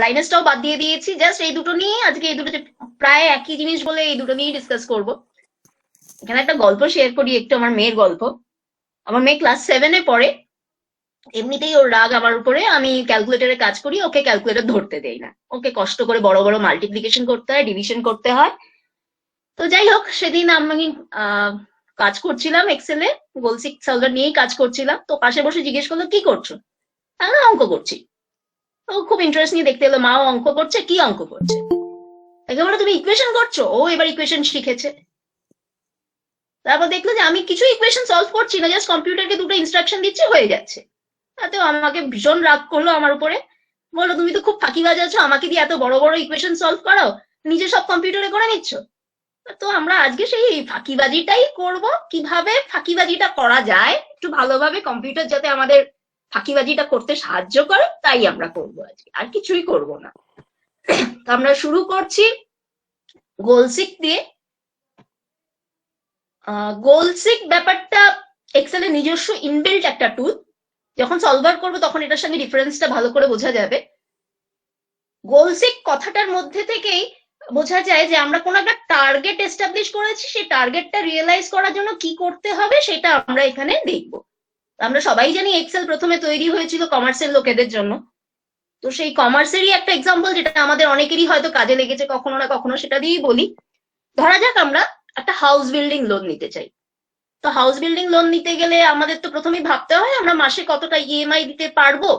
লাইনেসটাও বাদ দিয়ে দিয়েছি, জাস্ট এই দুটো নিয়ে আজকে, এই দুটো প্রায় একই জিনিস বলে এই দুটো নিয়ে ডিসকাস করব। এখানে একটা গল্প শেয়ার করি, একটু আমার মেয়ের গল্প। আমার মেয়ে ক্লাস 7-এ পড়ে। এমনিতেই ওর রাগ আমার উপরে, আমি ক্যালকুলেটরে কাজ করি, ওকে ক্যালকুলেটর ধরতে দেই না, ওকে কষ্ট করে বড় বড় মাল্টিপ্লিকেশন করতে হয়, ডিভিশন করতে হয়। তো যাই হোক, সেদিন আমি কাজ করছিলাম এক্সেলে, গোলসিক সলভার নিয়েই কাজ করছিলাম। তো পাশে বসে জিজ্ঞেস করলো, কি করছো? আমি অঙ্ক করছি। ও খুব ইন্টারেস্ট নিয়ে দেখতে এলো, মাও অঙ্ক করছে, কি অঙ্ক করছে? তাকে বলো, তুমি ইকুয়েশন করছো? ও এবার ইকুয়েশন শিখেছে। তারপর দেখলো যে আমি কিছু ইকুয়েশন সলভ করছি না, জাস্ট কম্পিউটারকে দুটো ইনস্ট্রাকশন দিচ্ছি, হয়ে যাচ্ছে। তাতেও আমাকে ভীষণ রাগ করলো আমার উপরে। বললো, তুমি তো খুব ফাঁকিবাজ আছো, আমাকে দিয়ে এত বড় বড় ইকুয়েশন সলভ করাও, নিজে সব কম্পিউটারে করে নিচ্ছ। তো আমরা আজকে সেই ফাঁকিবাজিটাই করব, কিভাবে ফাঁকিবাজিটা করা যায় একটু ভালোভাবে, কম্পিউটার যাতে আমাদের ফাঁকিবাজিটা করতে সাহায্য করে, তাই আমরা করবো আজকে, আর কিছুই করব না। তো আমরা শুরু করছি গোলসিক দিয়ে। গোলসিক ব্যাপারটা এক্সেলের নিজস্ব ইনবিল্ট একটা টুল। যখন সলভার করবো তখন এটার সঙ্গে ডিফারেন্সটা ভালো করে বোঝা যাবে। গোলসিক কথাটার মধ্যে থেকেই বোঝা যায় যে আমরা কোনো একটা টার্গেট এস্টাবলিশ করেছি, সেই টার্গেটটা রিয়েলাইজ করার জন্য কি করতে হবে সেটা আমরা এখানে দেখব। আমরা সবাই জানি এক্সেল প্রথমে তৈরি হয়েছিল কমার্সের লোকেদের জন্য। তো সেই কমার্সেরই একটা এক্সাম্পল, যেটা আমাদের অনেকেরই হয়তো কাজে লেগেছে কখনো না কখনো, সেটা দিয়েই বলি। ধরা যাক আমরা একটা হাউস বিল্ডিং লোন নিতে চাই। তো হাউস বিল্ডিং লোন নিতে গেলে আমাদের তো প্রথমেই ভাবতে হয় আমরা মাসে কতটা ইএমআই দিতে পারবো।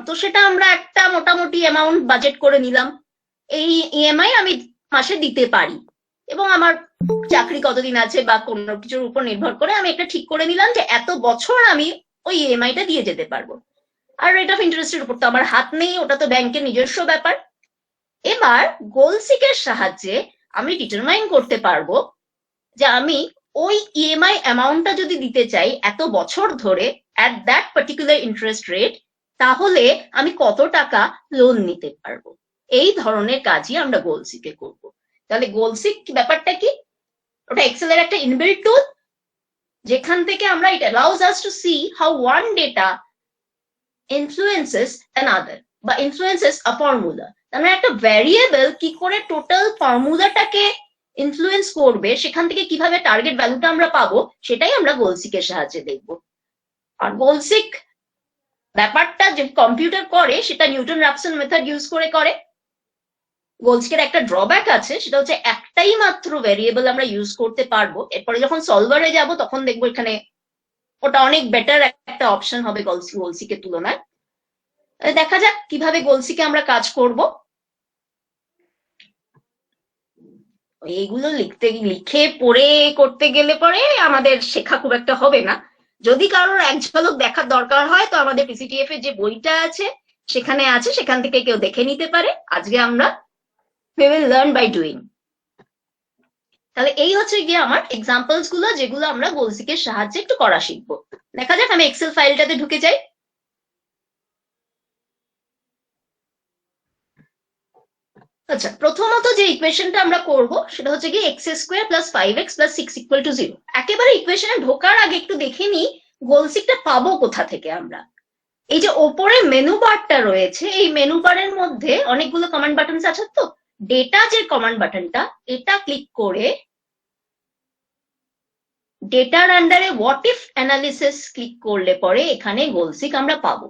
তো সেটা আমরা একটা মোটামুটি অ্যামাউন্ট বাজেট করে নিলাম, এই ইএমআই আমি মাসে দিতে পারি, এবং আমার চাকরি কতদিন আছে বা কোনো কিছুর উপর নির্ভর করে আমি একটা ঠিক করে নিলাম যে এত বছর আমি ওই ইএমআইটা দিয়ে যেতে পারবো। আর রেট অফ ইন্টারেস্টের উপর তো আমার হাত নেই, ওটা তো ব্যাংকের নিজস্ব ব্যাপার। এবার গোলসিকের সাহায্যে আমি ডিটারমাইন করতে পারবো যে আমি ওই ইএমআই অ্যামাউন্টটা যদি দিতে চাই এত বছর ধরে at that particular interest rate, তাহলে আমি কত টাকা লোন নিতে পারবো। এই ধরনের কাজই আমরা গোলসিকে করব। তাহলে গোলসিক ব্যাপারটা কি? ওটা এক্সেলের একটা ইনবিল্ট টুল, যেখান থেকে আমরা ইট allows us to C how one data influences another বা ইনফ্লুয়েন্সেস আ ফর্মুলা। তার মানে একটা ভ্যারিয়েবল কি করে টোটাল ফর্মুলাটাকে ইনফ্লুয়েন্স করবে, সেখান থেকে কিভাবে টার্গেট ভ্যালুটা আমরা পাবো, সেটাই আমরা গোলসিকের সাহায্যে দেখবো। আর গোলসিক ব্যাপারটা যে কম্পিউটার করে সেটা নিউটন রাপসন মেথড ইউজ করে করে। গোলসিকের একটা ড্রব্যাক আছে, সেটা হচ্ছে একটাই মাত্র ভ্যারিয়েবল আমরা ইউজ করতে পারবো। এরপরে যখন সলভারে যাব তখন দেখবো এখানে ওটা অনেক বেটার একটা অপশন হবে গোলসিকের তুলনায়। দেখা যাক কিভাবে গোলসিকে আমরা কাজ করব। এইগুলো লিখে পড়ে করতে গেলে পরে আমাদের শেখা খুব একটা হবে না। যদি কারোর এক ঝলক দেখার দরকার হয় তো আমাদের পিসিটিএফ এর যে বইটা আছে সেখানে আছে, সেখান থেকে কেউ দেখে নিতে পারে। আজকে আমরা we will learn by doing। তাহলে এই হচ্ছে গিয়ে আমার এক্সাম্পলস গুলো, যেগুলো আমরা গোলসিকের সাহায্যে একটু করা শিখবো। দেখা যাক, আমি এক্সেল ফাইলটাতে ঢুকে যাই। আচ্ছা, প্রথমত যে ইকুয়েশনটা আমরা করব সেটা হচ্ছে কি x square plus 5x plus 6 equal to 0। একেবারে ইকুয়েশনে ঢোকার আগে একটু দেখে নিই গোলসিকটা পাবো কোথা থেকে আমরা। এই যে ওপরে মেনু বারটা রয়েছে, এই মেনু বারের মধ্যে অনেকগুলো কমান্ড বাটন আছে। তো ডেটা যে কমান্ড বাটনটা, এটা ক্লিক করে ডেটার আন্ডারে হোয়াট ইফ অ্যানালিসিস ক্লিক করলে পরে এখানে গোলসিক আমরা পাবো।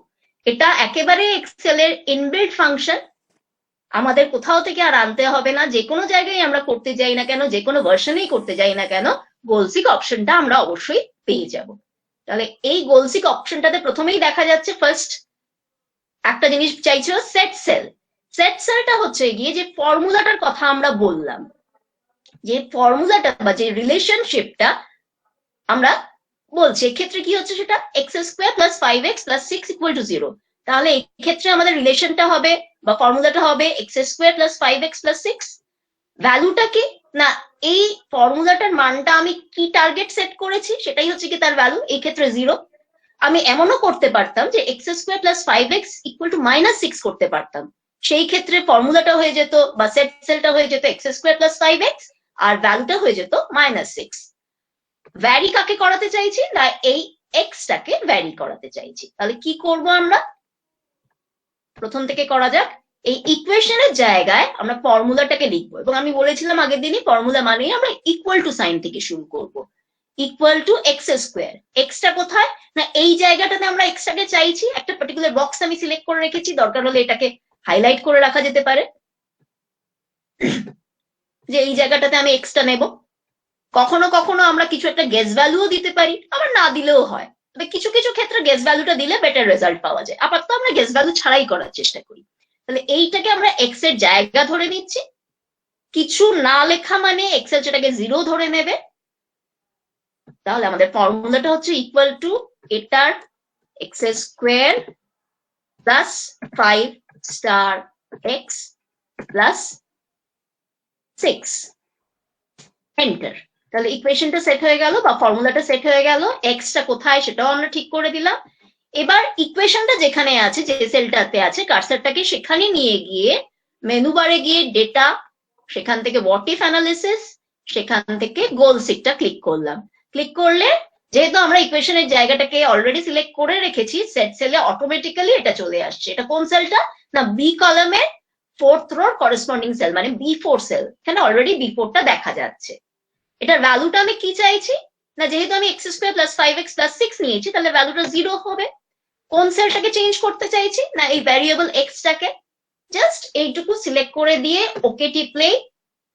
এটা একেবারে এক্সেলের ইনবিল্ট ফাংশন, আমাদের কোথাও থেকে আর আনতে হবে না। যে কোনো জায়গায় আমরা করতে যাই না কেন, যে কোনো ভার্সনেই করতে যাই না কেন, গোলসিক অপশনটা আমরা অবশ্যই পেয়ে যাব। তাহলে এই গোলসিক অপশনটাতে প্রথমেই দেখা যাচ্ছে ফার্স্ট একটা জিনিস চাইছিল, সেট সেল। সেট সেলটা হচ্ছে গিয়ে যে ফর্মুলাটার কথা আমরা বললাম, যে ফর্মুলাটা বা যে রিলেশনশিপটা আমরা বলছি, এক্ষেত্রে কি হচ্ছে সেটা x square plus 5x plus 6 equal to 0। তাহলে এই ক্ষেত্রে আমাদের রিলেশনটা হবে বা ফর্মুলাটা হবে x square plus 5x plus 6। ভ্যালুটা কি না, এই ফর্মুলাটার মানটা আমি কি টার্গেট সেট করেছি সেটাই হচ্ছে কি তার ভ্যালু, এই ক্ষেত্রে 0। আমি এমনও করতে পারতাম যে x square plus 5x equal to -6 করতে পারতাম, সেই ক্ষেত্রে ফর্মুলাটা হয়ে যেত বা সেট সেলটা হয়ে যেত এক্স স্কোয়ার প্লাস 5x, আর ভ্যালুটা হয়ে যেত -6। ভ্যারি কাকে করাতে চাইছি না, এই এক্সটাকে ভ্যারি করাতে চাইছি। তাহলে কি করব আমরা, প্রথম থেকে করা যাক। এই ইকুয়েশনের জায়গায় আমরা ফর্মুলাটাকে লিখবো, এবং আমি বলেছিলাম আগের দিনই ফর্মুলা মানেই আমরা ইকুয়াল টু সাইন থেকে শুরু করব। Equal to x square, extra কোথায় না এই জায়গাটাতে আমরা এক্সটাকে চাইছি, একটা পার্টিকুলার বক্স আমি সিলেক্ট করে রেখেছি, দরকার হলে এটাকে হাইলাইট করে রাখা যেতে পারে যে এই জায়গাটাতে আমি এক্সটা নেব। কখনো কখনো আমরা কিছু একটা গেস ভ্যালুও দিতে পারি, আবার না দিলেও হয়, তবে কিছু কিছু ক্ষেত্রে গেস ভ্যালুটা দিলে বেটার রেজাল্ট পাওয়া যায়। আপাতত আমরা গেস ভ্যালু ছাড়াই করার চেষ্টা করি। তাহলে এইটাকে আমরা এক্স এর জায়গা ধরে নিচ্ছি, কিছু না লেখা মানে এক্সেল সেটাকে 0 ধরে নেবে। তাহলে আমাদের ফর্মুলাটা হচ্ছে ইকুয়াল টু এটার x square plus 5 star x plus 6 enter. তাহলে ইকুয়েশনটা সেট হয়ে গেল বা ফর্মুলাটা সেট হয়ে গেল, এক্সটা কোথায় সেটাও আমরা ঠিক করে দিলাম। এবার ইকুয়েশনটা যেখানে আছে, যে সেলটাতে আছে, কার্সারটাকে সেখানে নিয়ে গিয়ে মেনু বারে গিয়ে ডেটা, সেখান থেকে হোয়াট ইফ অ্যানালিসিস, সেখান থেকে গোল সিকটা ক্লিক করলাম। ক্লিক করলে যেহেতু আমরা ইকুয়েশনের জায়গাটাকে অলরেডি সিলেক্ট করে রেখেছি, সেট সেলে অটোমেটিক্যালি এটা চলে আসছে। এটা কোন সেলটা না বি কলামের 4th রোর করেসপন্ডিং সেল, মানে B4 সেল। এখানে অলরেডি B4টা দেখা যাচ্ছে। এটার ভ্যালুটা আমি কি চাইছি না, যেহেতু আমি x square plus 5x plus 6 নিয়েছি, তাহলে ভ্যালুটা 0 হবে। কোন সেলটাকে চেঞ্জ করতে চাইছি না এই ভ্যারিয়েবল এক্সটাকে। জাস্ট এইটুকু সিলেক্ট করে দিয়ে ওকে টিপলেই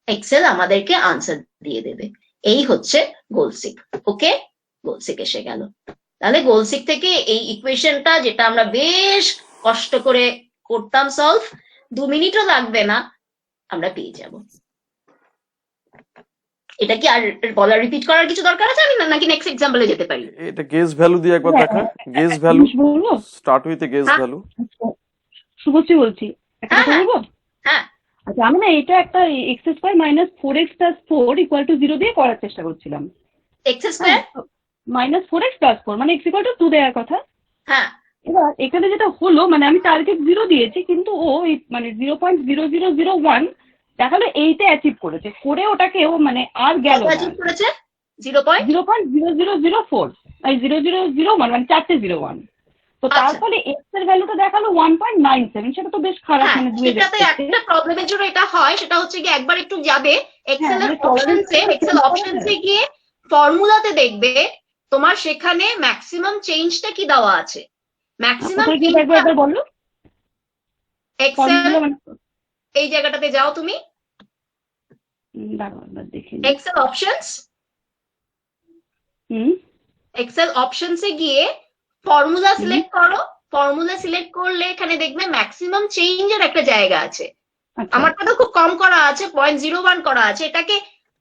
এক্সেল আমাদেরকে আনসার দিয়ে দেবে। এই হচ্ছে গোলসিক। ওকে, গোলসিক এসে গেল। তাহলে গোলসিক থেকে এই ইকুয়েশনটা, যেটা আমরা বেশ কষ্ট করে করতাম সলভ, 2 মিনিটও লাগবে না, আমরা পেয়ে যাব। এটা কি আর বলা রিপিট করার কিছু দরকার আছে আমি, নাকি নেক্সট এক্সাম্পলে যেতে পারি? এটা গেস ভ্যালু দিয়ে একবার দেখা। Guess value start with a guess value. Subhashree বলছি, একটা কথা বলবো? হ্যাঁ, আচ্ছা, আমি না এটা একটা x square minus 4x plus 4 equal to 0 দিয়ে করার চেষ্টা করছিলাম। X square minus 4x plus 4 মানে x ইকুয়াল টু 2 দেওয়ার কথা। হ্যাঁ, এবার এখানে যেটা হলো, মানে আমি টার্গেট 0 দিয়েছি, কিন্তু ও মানে 0.0001 দেখালো এইটা অ্যাচিভ করেছে, করে ওটাকেও মানে আর গেল না, অ্যাচিভ করেছে 0.0004 0001 মানে 4টে 01। তো তার ফলে এক্স এর ভ্যালুটা দেখালো 1.97, সেটা তো বেশ খারাপ। মানে এটাতে একটা প্রবলেমের জন্য এটা হয়, সেটা হচ্ছে কি একবার একটু যাবে এক্সেল এর অপশনসে, এক্সেল অপশনসে গিয়ে ফর্মুলাতে দেখবে তোমার সেখানে ম্যাক্সিমাম চেঞ্জটা কি দেওয়া আছে। ম্যাক্সিমাম একবার বলো, এক্সেল এই জায়গাটাতে যাও তুমি, এক্সেল অপশনস, এক্সেল অপশনসে গিয়ে ফর্মুলা সিলেক্ট করো। ফর্মুলা সিলেক্ট করলে এখানে দেখবে ম্যাক্সিমাম চেঞ্জের একটা জায়গা আছে। আমারটা তো খুব কম করা আছে, 0.01 করা আছে। এটাকে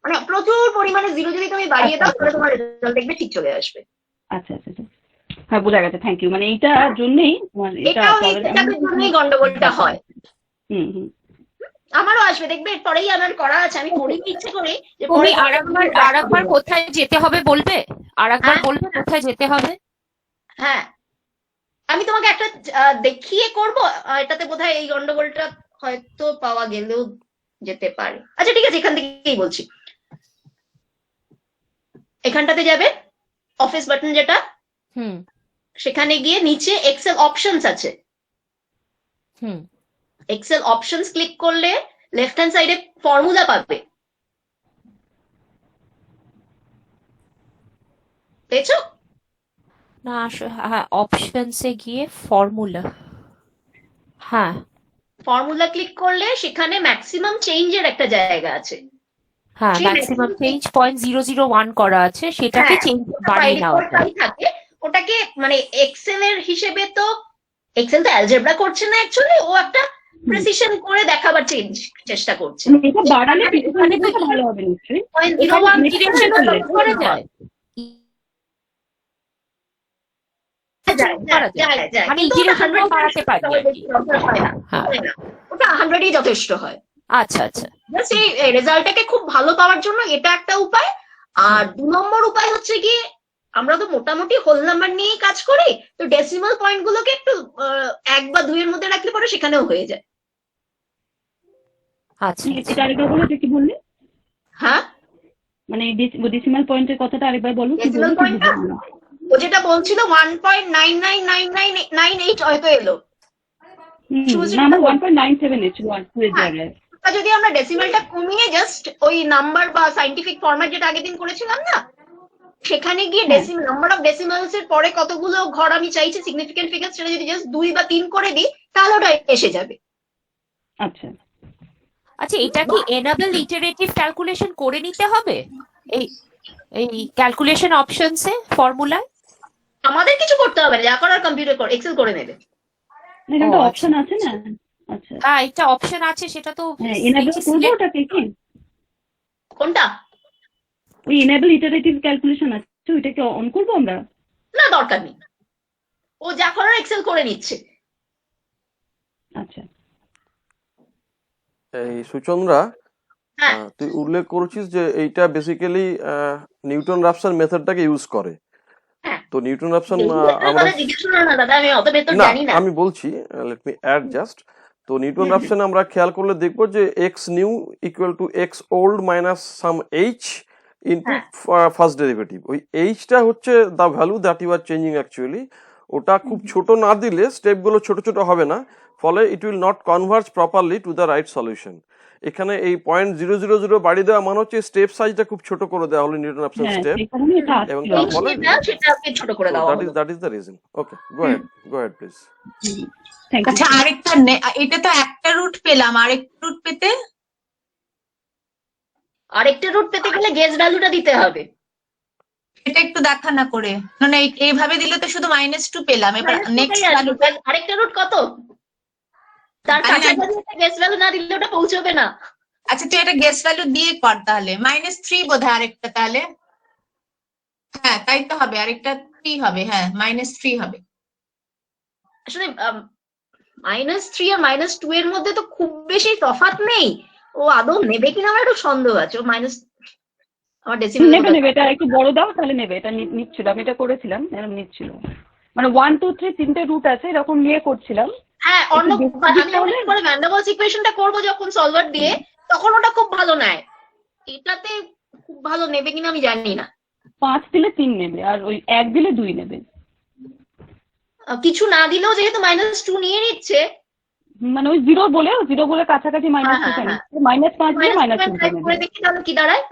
মানে প্রচুর পরিমাণে 0 যদি তুমি বাড়িয়ে দাও, তাহলে তোমার রেজাল্ট দেখবে ঠিক চলে আসবে। আচ্ছা আচ্ছা, হ্যাঁ বোঝা গেছে, থ্যাংক ইউ। মানে এইটার জন্যই গন্ডগোলটা হয়। আমারও আসবে, দেখবে পরেই আমার করা আছে, আমি করি ইচ্ছে করে। তুমি আরেকবার কোথায় যেতে হবে বলবে? আরেকবার বলবে কোথায় যেতে হবে? হ্যাঁ, আমি তোমাকে একটা দেখিয়ে করব, এটাতে বোধহয় এই গন্ডগোলটা হয়তো পাওয়া গেলেও যেতে পারে। আচ্ছা ঠিক আছে, এখান থেকেই বলছি। এখানটাতে যাবে, অফিস বাটন যেটা, সেখানে গিয়ে নিচে এক্সেল অপশনস আছে। এক্সেল অপশনস ক্লিক করলে লেফট হ্যান্ড সাইডে ফর্মুলা পাবে, পেয়েছো? না, হ্যাঁ, অপশনসে গিয়ে ফর্মুলা, হ্যাঁ ফর্মুলা ক্লিক করলে সেখানে ম্যাক্সিমাম চেঞ্জের একটা জায়গা আছে। হ্যাঁ, ম্যাক্সিমাম চেঞ্জ 0.001 করা আছে, সেটাকে চেঞ্জ বাড়িয়ে নেওয়া থাকে। ওটাকে মানে এক্সেল এর হিসেবে তো এক্সেল তো অ্যালজেব্রা করছে না অ্যাকচুয়ালি, ও একটা প্রেসিশন করে দেখাবার চেষ্টা করছে। এটা বাড়ালে ভালো হবে নিশ্চয়ই। 0.01 ডিরেকশন করে যায়, মানে 0 বাড়াতে পারি, ওটা 100ই যথেষ্ট হয়। আচ্ছা আচ্ছা, এই রেজাল্টটাকে খুব ভালো পাওয়ার জন্য এটা একটা উপায়। আর 2 নম্বর উপায় হচ্ছে কি, আমরা তো মোটামুটি হোল নাম্বার নিয়েই কাজ করি, তো ডেসিমাল পয়েন্ট গুলোকে একটু 1 বা 2 এর মধ্যে রাখলে পরে সেখানেও হয়ে যায়। আচ্ছা, এটা আরেকবার বলো, কি বললে? হ্যাঁ, মানে ডেসিমাল পয়েন্টের কথাটা আরেকবার বলো। ডেসিমাল পয়েন্টটা ও যেটা বলছিল 1.999998 হয়তো এলো। শুভশ্রী, না আমার 1.97 এসেছিল 1 এর জায়গায়। ওটা যদি আমরা ডেসিমেলটা কমিয়ে জাস্ট ওই নাম্বার বা সাইন্টিফিক ফরম্যাট যেটা আগের দিন করেছিলাম না, সেখানে গিয়ে নাম্বার অফ ডেসিমালস এর পরে কতগুলো ঘর আমি চাইছি সিগনিফিকেন্ট ফিগার, সেটা যদি জাস্ট 2 বা 3 করে দিই তাহলে ওটা এসে যাবে। আচ্ছা আচ্ছা, এটা কি এনেবল ইটারেটিভ ক্যালকুলেশন করে নিতে হবে এই এই ক্যালকুলেশন অপশনসে ফর্মুলায়? আমাদের কিছু করতে হবে না, যা করার কম্পিউটার এক্সেল করে নেবে। এখানে একটা অপশন আছে না? আচ্ছা হ্যাঁ, একটা অপশন আছে, সেটা তো হ্যাঁ, এনেবল করবো ওটাকে কি? কোনটা? ওই এনেবল ইটারেটিভ ক্যালকুলেশন আছে ওইটাকে অন করবো আমরা? না, দরকার নেই, ও যা করার এক্সেল করে নিচ্ছে। আচ্ছা এই সুচন্দ্রা, হ্যাঁ, তুই উল্লেখ করছিস যে এইটা বেসিক্যালি নিউটন রাফসন মেথডটাকে ইউজ করে। হ্যাঁ। তো নিউটন রাফসন আমরা জিজ্ঞেস করো না দাদা, আমি অত বেতন না জানি না। আমি বলছি, লেট মি অ্যাড জাস্ট। তো নিউটন রাফসন আমরা খেয়াল করলে দেখবো যে x new equal to x old minus some h into first derivative. ওই এইচটা হচ্ছে the value that you are changing actually. ওটা খুব ছোট না দিলে স্টেপগুলো ছোট ছোট হবে না, ফলে it will not converge properly to the right solution. এখানে এই 0.000 বাড়িয়ে দেওয়া মানে হচ্ছে স্টেপ সাইজটা খুব ছোট করে দেওয়া হলো নিউটন রাফসন স্টেপ, এবং তার ফলে সেটাকে ছোট করে দেওয়া হলো। that is the reason. Okay, go ahead please. Thank you. আচ্ছা, আরেকটা এটা তো একটা রুট পেলাম, আরেকটা রুট পেতে আরেকটা রুট পেতে গেলে গেস ভ্যালুটা দিতে হবে। এটা একটু দেখা না করে, মানে এইভাবে দিলে তো শুধু -2 পেলাম। এবার নেক্সট ভ্যালু আরেকটা রুট কত? তার কাছাকাছি একটা গেস ভ্যালু না দিলে ওটা পৌঁছবে না। আচ্ছা, তুই একটা গেস ভ্যালু দিয়ে কর তাহলে। -3 বোধহয় আরেকটা, তাহলে হ্যাঁ তাই তো হবে, আরেকটা 3 হবে। হ্যাঁ -3 হবে। আসলে -3 আর -2 এর মধ্যে তো খুব বেশি তফাৎ নেই। ও আদৌ নেবে কিনা আমার একটু সন্দেহ আছে। ও আমার ডেসিমেল নেবে এটা একটু বড় দাও তাহলে নেবে। এটা নিচ্ছিল, আমি এটা করেছিলাম, এরকম নিচ্ছিল। মানে 1 2 3 তিনটে রুট আছে এরকম নিয়ে করছিলাম। হ্যাঁ, অন্য আমি ভ্যান ডার ওয়ালস ইকুয়েশনটা করবো যখন সলভার দিয়ে, তখন ওটা খুব ভালো নেয়। এটাতে খুব ভালো নেবে কিনা আমি জানি না। 5 দিলে 3 নেবে, আর ওই 1 দিলে 2 নেবে। কিছু না দিলেও যেহেতু -2 নিয়ে নিচ্ছে, মানে ওই 0 বলে কাছাকাছি -2 টা নিচ্ছে। -5 দিয়ে -2 টা করে নেবে। দেখি তাহলে কি দাঁড়ায়।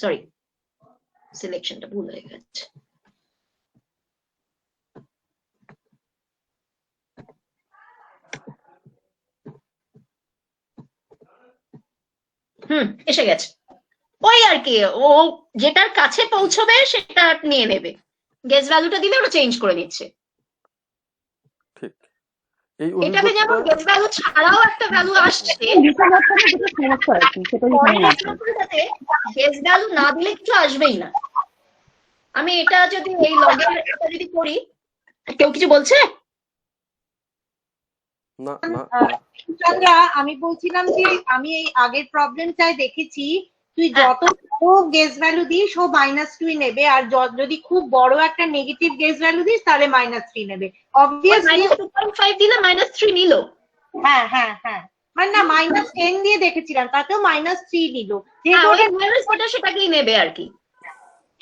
সরি, সিলেকশনটা ভুল হয়ে গেছে। এসে গেছে। ওই আর কি, ও যেটার কাছে পৌঁছবে সেটা নিয়ে নেবে, গেস ভ্যালুটা দিলে ওটা চেঞ্জ করে নিচ্ছে। ঠিক, এই এটাতে যেমন গেস ভ্যালু ছাড়াও একটা ভ্যালু আসছে, গেস ভ্যালু না দিলে কিছু আসবেই না। আমি এটা যদি এই লগের এটা যদি করি, কেউ কিছু বলছে না না চন্দ্রা, আমি বলছিলাম যে আমি এই আগের প্রবলেমটায় দেখেছি তুই যত গেস ভ্যালু দিস ও -2 নেবে, আর যদি খুব বড় একটা নেগেটিভ গেস ভ্যালু দিস তাহলে -3 নেবে। অবভিয়াসলি 2.5 দিলে -3 নিল। হ্যাঁ হ্যাঁ হ্যাঁ, মানে না -10 দিয়ে দেখেছিলাম, তাতেও -3 নিল। ওটা সেটাকেই নেবে আর কি,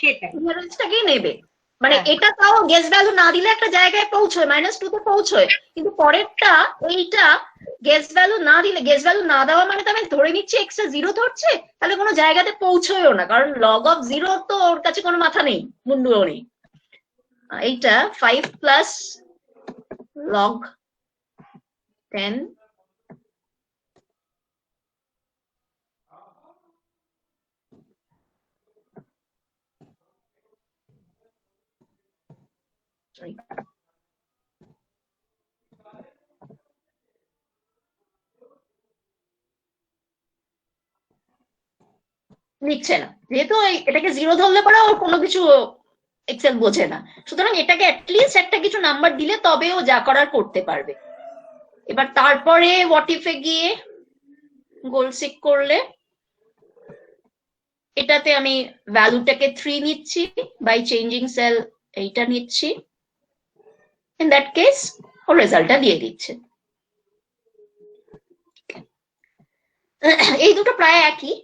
সেটাই নেবে। মানে এটা তাও গেস ভ্যালু না দিলে একটা জায়গায় পৌঁছয়, -2 তে পৌঁছয়, কিন্তু পরেরটা এইটা গেস ভ্যালু না দিলে, গেস ভ্যালু না দেওয়া মানে তো আমি ধরে নিচ্ছি এক্সট্রা 0 ধরছে, তাহলে কোনো জায়গাতে পৌঁছয়ও না, কারণ log of 0 তো ওর কাছে কোনো মাথা নেই, মুন্ডুও নেই। এইটা 5 প্লাস log 10 sorry নিচ্ছে না, যেহেতু এটাকে 0 ধরলে পরে ওর কোনো কিছু এক্সেল বোঝে না, সুতরাং এটাকে অ্যাটলিস্ট একটা কিছু নাম্বার দিলে তবে ও যা করার করতে পারবে। এবার তারপরে হোয়াট ইফে গিয়ে গোল সিক করলে এটাতে আমি ভ্যালুটাকে 3 নিচ্ছি, বাই চেঞ্জিং সেল এইটা নিচ্ছি, ইন দ্যাট কেস ও রেজাল্টটা দিয়ে দিচ্ছে। এই দুটো প্রায় একই,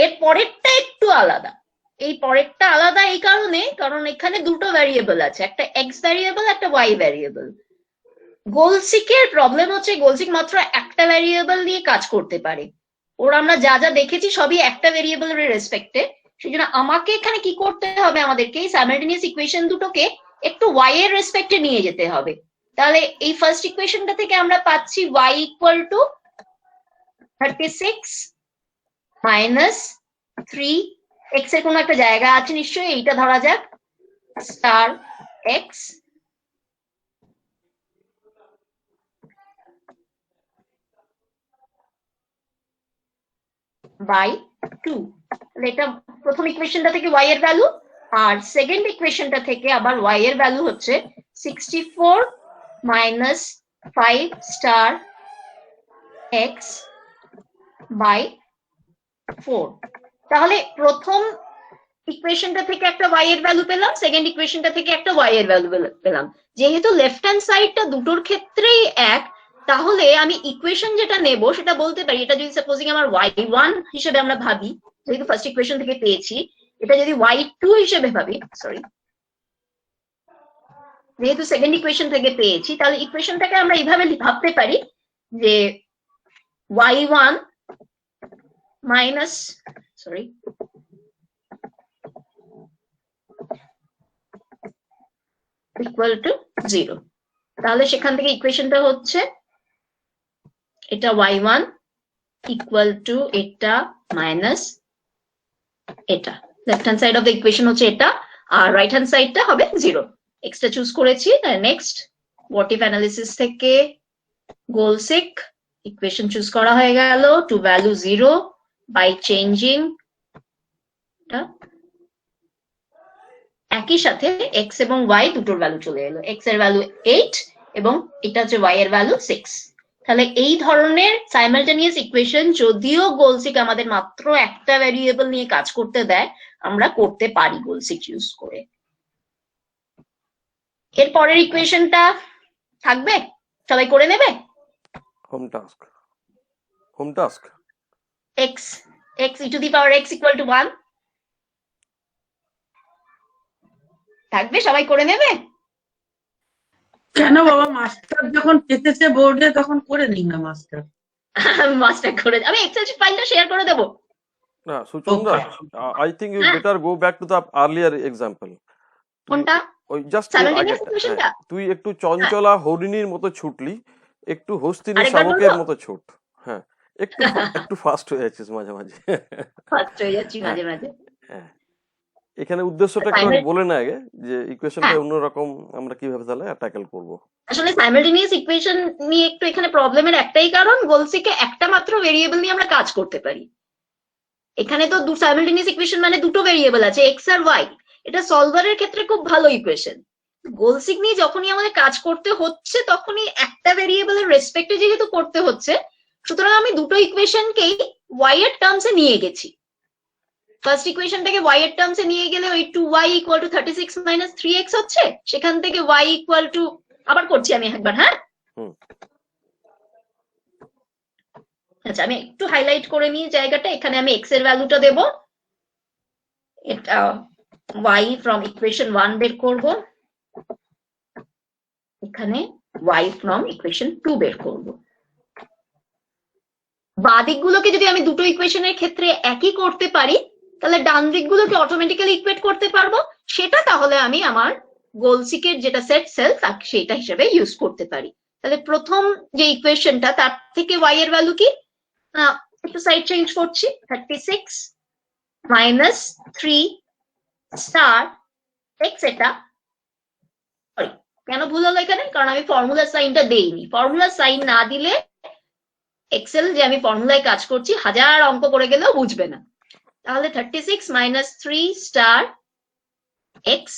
এর পরেরটা একটু আলাদা। এই পরেরটা আলাদা এই কারণে, কারণ এখানে দুটো ভ্যারিয়েবল আছে, একটা এক্স ভ্যারিয়েবল একটা ওয়াই ভ্যারিয়েবল। গোলসিকের প্রবলেম হচ্ছে গোলসিক মাত্র একটা ভ্যারিয়েবল নিয়ে কাজ করতে পারে। ওর আমরা যা যা দেখেছি সবই একটা ভ্যারিয়েবলের রেসপেক্টে। সেই জন্য আমাকে এখানে কি করতে হবে, আমাদেরকে এই সাইমালটেনিয়াস ইকুয়েশন দুটোকে একটু ওয়াই এর রেসপেক্টে নিয়ে যেতে হবে। তাহলে এই ফার্স্ট ইকুয়েশনটা থেকে আমরা পাচ্ছি y equal to 36 minus 3, x এর কোনো একটা জায়গা আছে নিশ্চয়ই, এইটা ধরা যাক, স্টার এক্স বাই 2। এটা প্রথম ইকুয়েশনটা থেকে y এর ভ্যালু, আর সেকেন্ড ইকুয়েশনটা থেকে আবার y এর ভ্যালু হচ্ছে 64 মাইনাস 5 স্টার এক্স বাই 4। তাহলে প্রথম ইকুয়েশনটা থেকে একটা y এর ভ্যালু পেলাম, সেকেন্ড ইকুয়েশনটা থেকে একটা y এর ভ্যালু পেলাম। যেহেতু লেফট হ্যান্ড সাইডটা দুটোর ক্ষেত্রেই এক, তাহলে আমি ইকুয়েশন যেটা নেব সেটা বলতে পারি, এটা যদি সাপোজিং আমার y1 হিসেবে আমরা ভাবি, যেহেতু ফার্স্ট ইকুয়েশন থেকে পেয়েছি, এটা যদি y2 হিসেবে ভাবি, সরি, যেহেতু সেকেন্ড ইকুয়েশন থেকে পেয়েছি, তাহলে ইকুয়েশনটাকে আমরা এইভাবে ভাবতে পারি যে y1 minus, sorry, equal to 0। তাহলে সেখান থেকে ইকুয়েশনটা হচ্ছে এটা y1 ইকুয়াল টু এটা মাইনাস এটা। Left hand side of the equation হচ্ছে এটা, আর রাইট হ্যান্ড সাইডটা হবে 0। এক্সটা চুজ করেছি। নেক্সট হোয়াট ইফ অ্যানালিসিস থেকে গোলসিক ইকুয়েশন চুজ করা হয়ে গেল টু ভ্যালু 0 বাই চেঞ্জিং একই সাথে x এবং y দুটোর ভ্যালু চলে এলো। x এর ভ্যালু 8 এবং এটা হচ্ছে y এর ভ্যালু 6। তাহলে এই ধরনের সাইমালটেনিয়াস ইকুয়েশন যদিও গোলসিক আমাদের মাত্র একটা ভ্যারিয়েবল নিয়ে কাজ করতে দেয়, আমরা করতে পারি গোলসিক ইউজ করে। এর পরের ইকুয়েশনটা থাকবে, সবাই করে নেবে। Home task x e to the power x equal to 1 থাকবে, সবাই করে নেবে। কেন বাবা, মাস্টার যখন চেতেছে বোর্ডে তখন করে নিই না মাস্টার। মাস্টার করে, আমি এক্সেল শিট ফাইলটা শেয়ার করে দেবো। না Suchanda, I think you better go back to the earlier example. কোনটা? ওই জাস্ট সাইমালটেনিয়াস ইকুয়েশনটা? তুই একটু চঞ্চলা হরিণীর মতো ছুটলি, একটু হস্তিনী শাবকের মতো ছুট। হ্যাঁ, একটু ফাস্ট হয়ে যাচ্ছিস মাঝে মাঝে। ফাস্ট হয়ে যাচ্ছি মাঝে মাঝে। হ্যাঁ, এখানে উদ্দেশ্যটা একটু বলে না আগে, যে ইকুয়েশনটা অন্যরকম আমরা কিভাবে তাহলে ট্যাকেল করব। আসলে সাইমালটেনিয়াস ইকুয়েশন নিয়ে একটু এখানে প্রবলেমের একটাই কারণ, গোলসিকে একটা মাত্র ভেরিয়েবল নিয়ে আমরা কাজ করতে পারি। এখানে তো সাইমালটেনিয়াস ইকুয়েশন মানে দুটো ভেরিয়েবল আছে, এক্স আর ওয়াই। এটা সলভারের ক্ষেত্রে খুব ভালো ইকুয়েশন। গোলসিক নিয়ে যখনই আমাদের কাজ করতে হচ্ছে তখনই একটা ভেরিয়েবলের রেসপেক্টে যেহেতু করতে হচ্ছে, সুতরাং আমি দুটো ইকুয়েশনকেই ওয়াই এর টার্মসে নিয়ে গেছি। ফার্স্ট ইকুয়েশনটাকে y এর টার্মসে নিয়ে গেলে ওই 2y equal to 36 minus 3x হচ্ছে, সেখান থেকে y ইকুয়াল টু, আবার করছি আমি একবার, হ্যাঁ আচ্ছা, আমি একটু হাইলাইট করে নিই জায়গাটা। এখানে আমি x এর ভ্যালুটা দেব, এটা y ফ্রম ইকুয়েশন 1 বের করব, এখানে y ফ্রম ইকুয়েশন 2 বের করব। বাঁ দিকগুলোকে যদি আমি দুটো ইকুয়েশনের ক্ষেত্রে একই করতে পারি, তাহলে ডান দিকগুলোকে অটোমেটিক্যালি ইকুয়েট করতে পারবো। সেটা তাহলে আমি আমার গোলসিকের যেটা সেট সেল তাকে সেটা হিসেবে ইউজ করতে পারি। তাহলে প্রথম যে ইকুয়েশনটা, তার থেকে y এর ভ্যালু কি, একটু সাইড চেঞ্জ করছি, 36 মাইনাস 3 স্টার এক্স। এটা সরি, কেন ভুল হলো এখানে, কারণ আমি ফর্মুলা সাইনটা দেইনি। ফর্মুলা সাইন না দিলে এক্সেল যে আমি ফর্মুলায় কাজ করছি হাজার অঙ্ক করে গেলেও বুঝবে না। তাহলে 36 minus 3 star x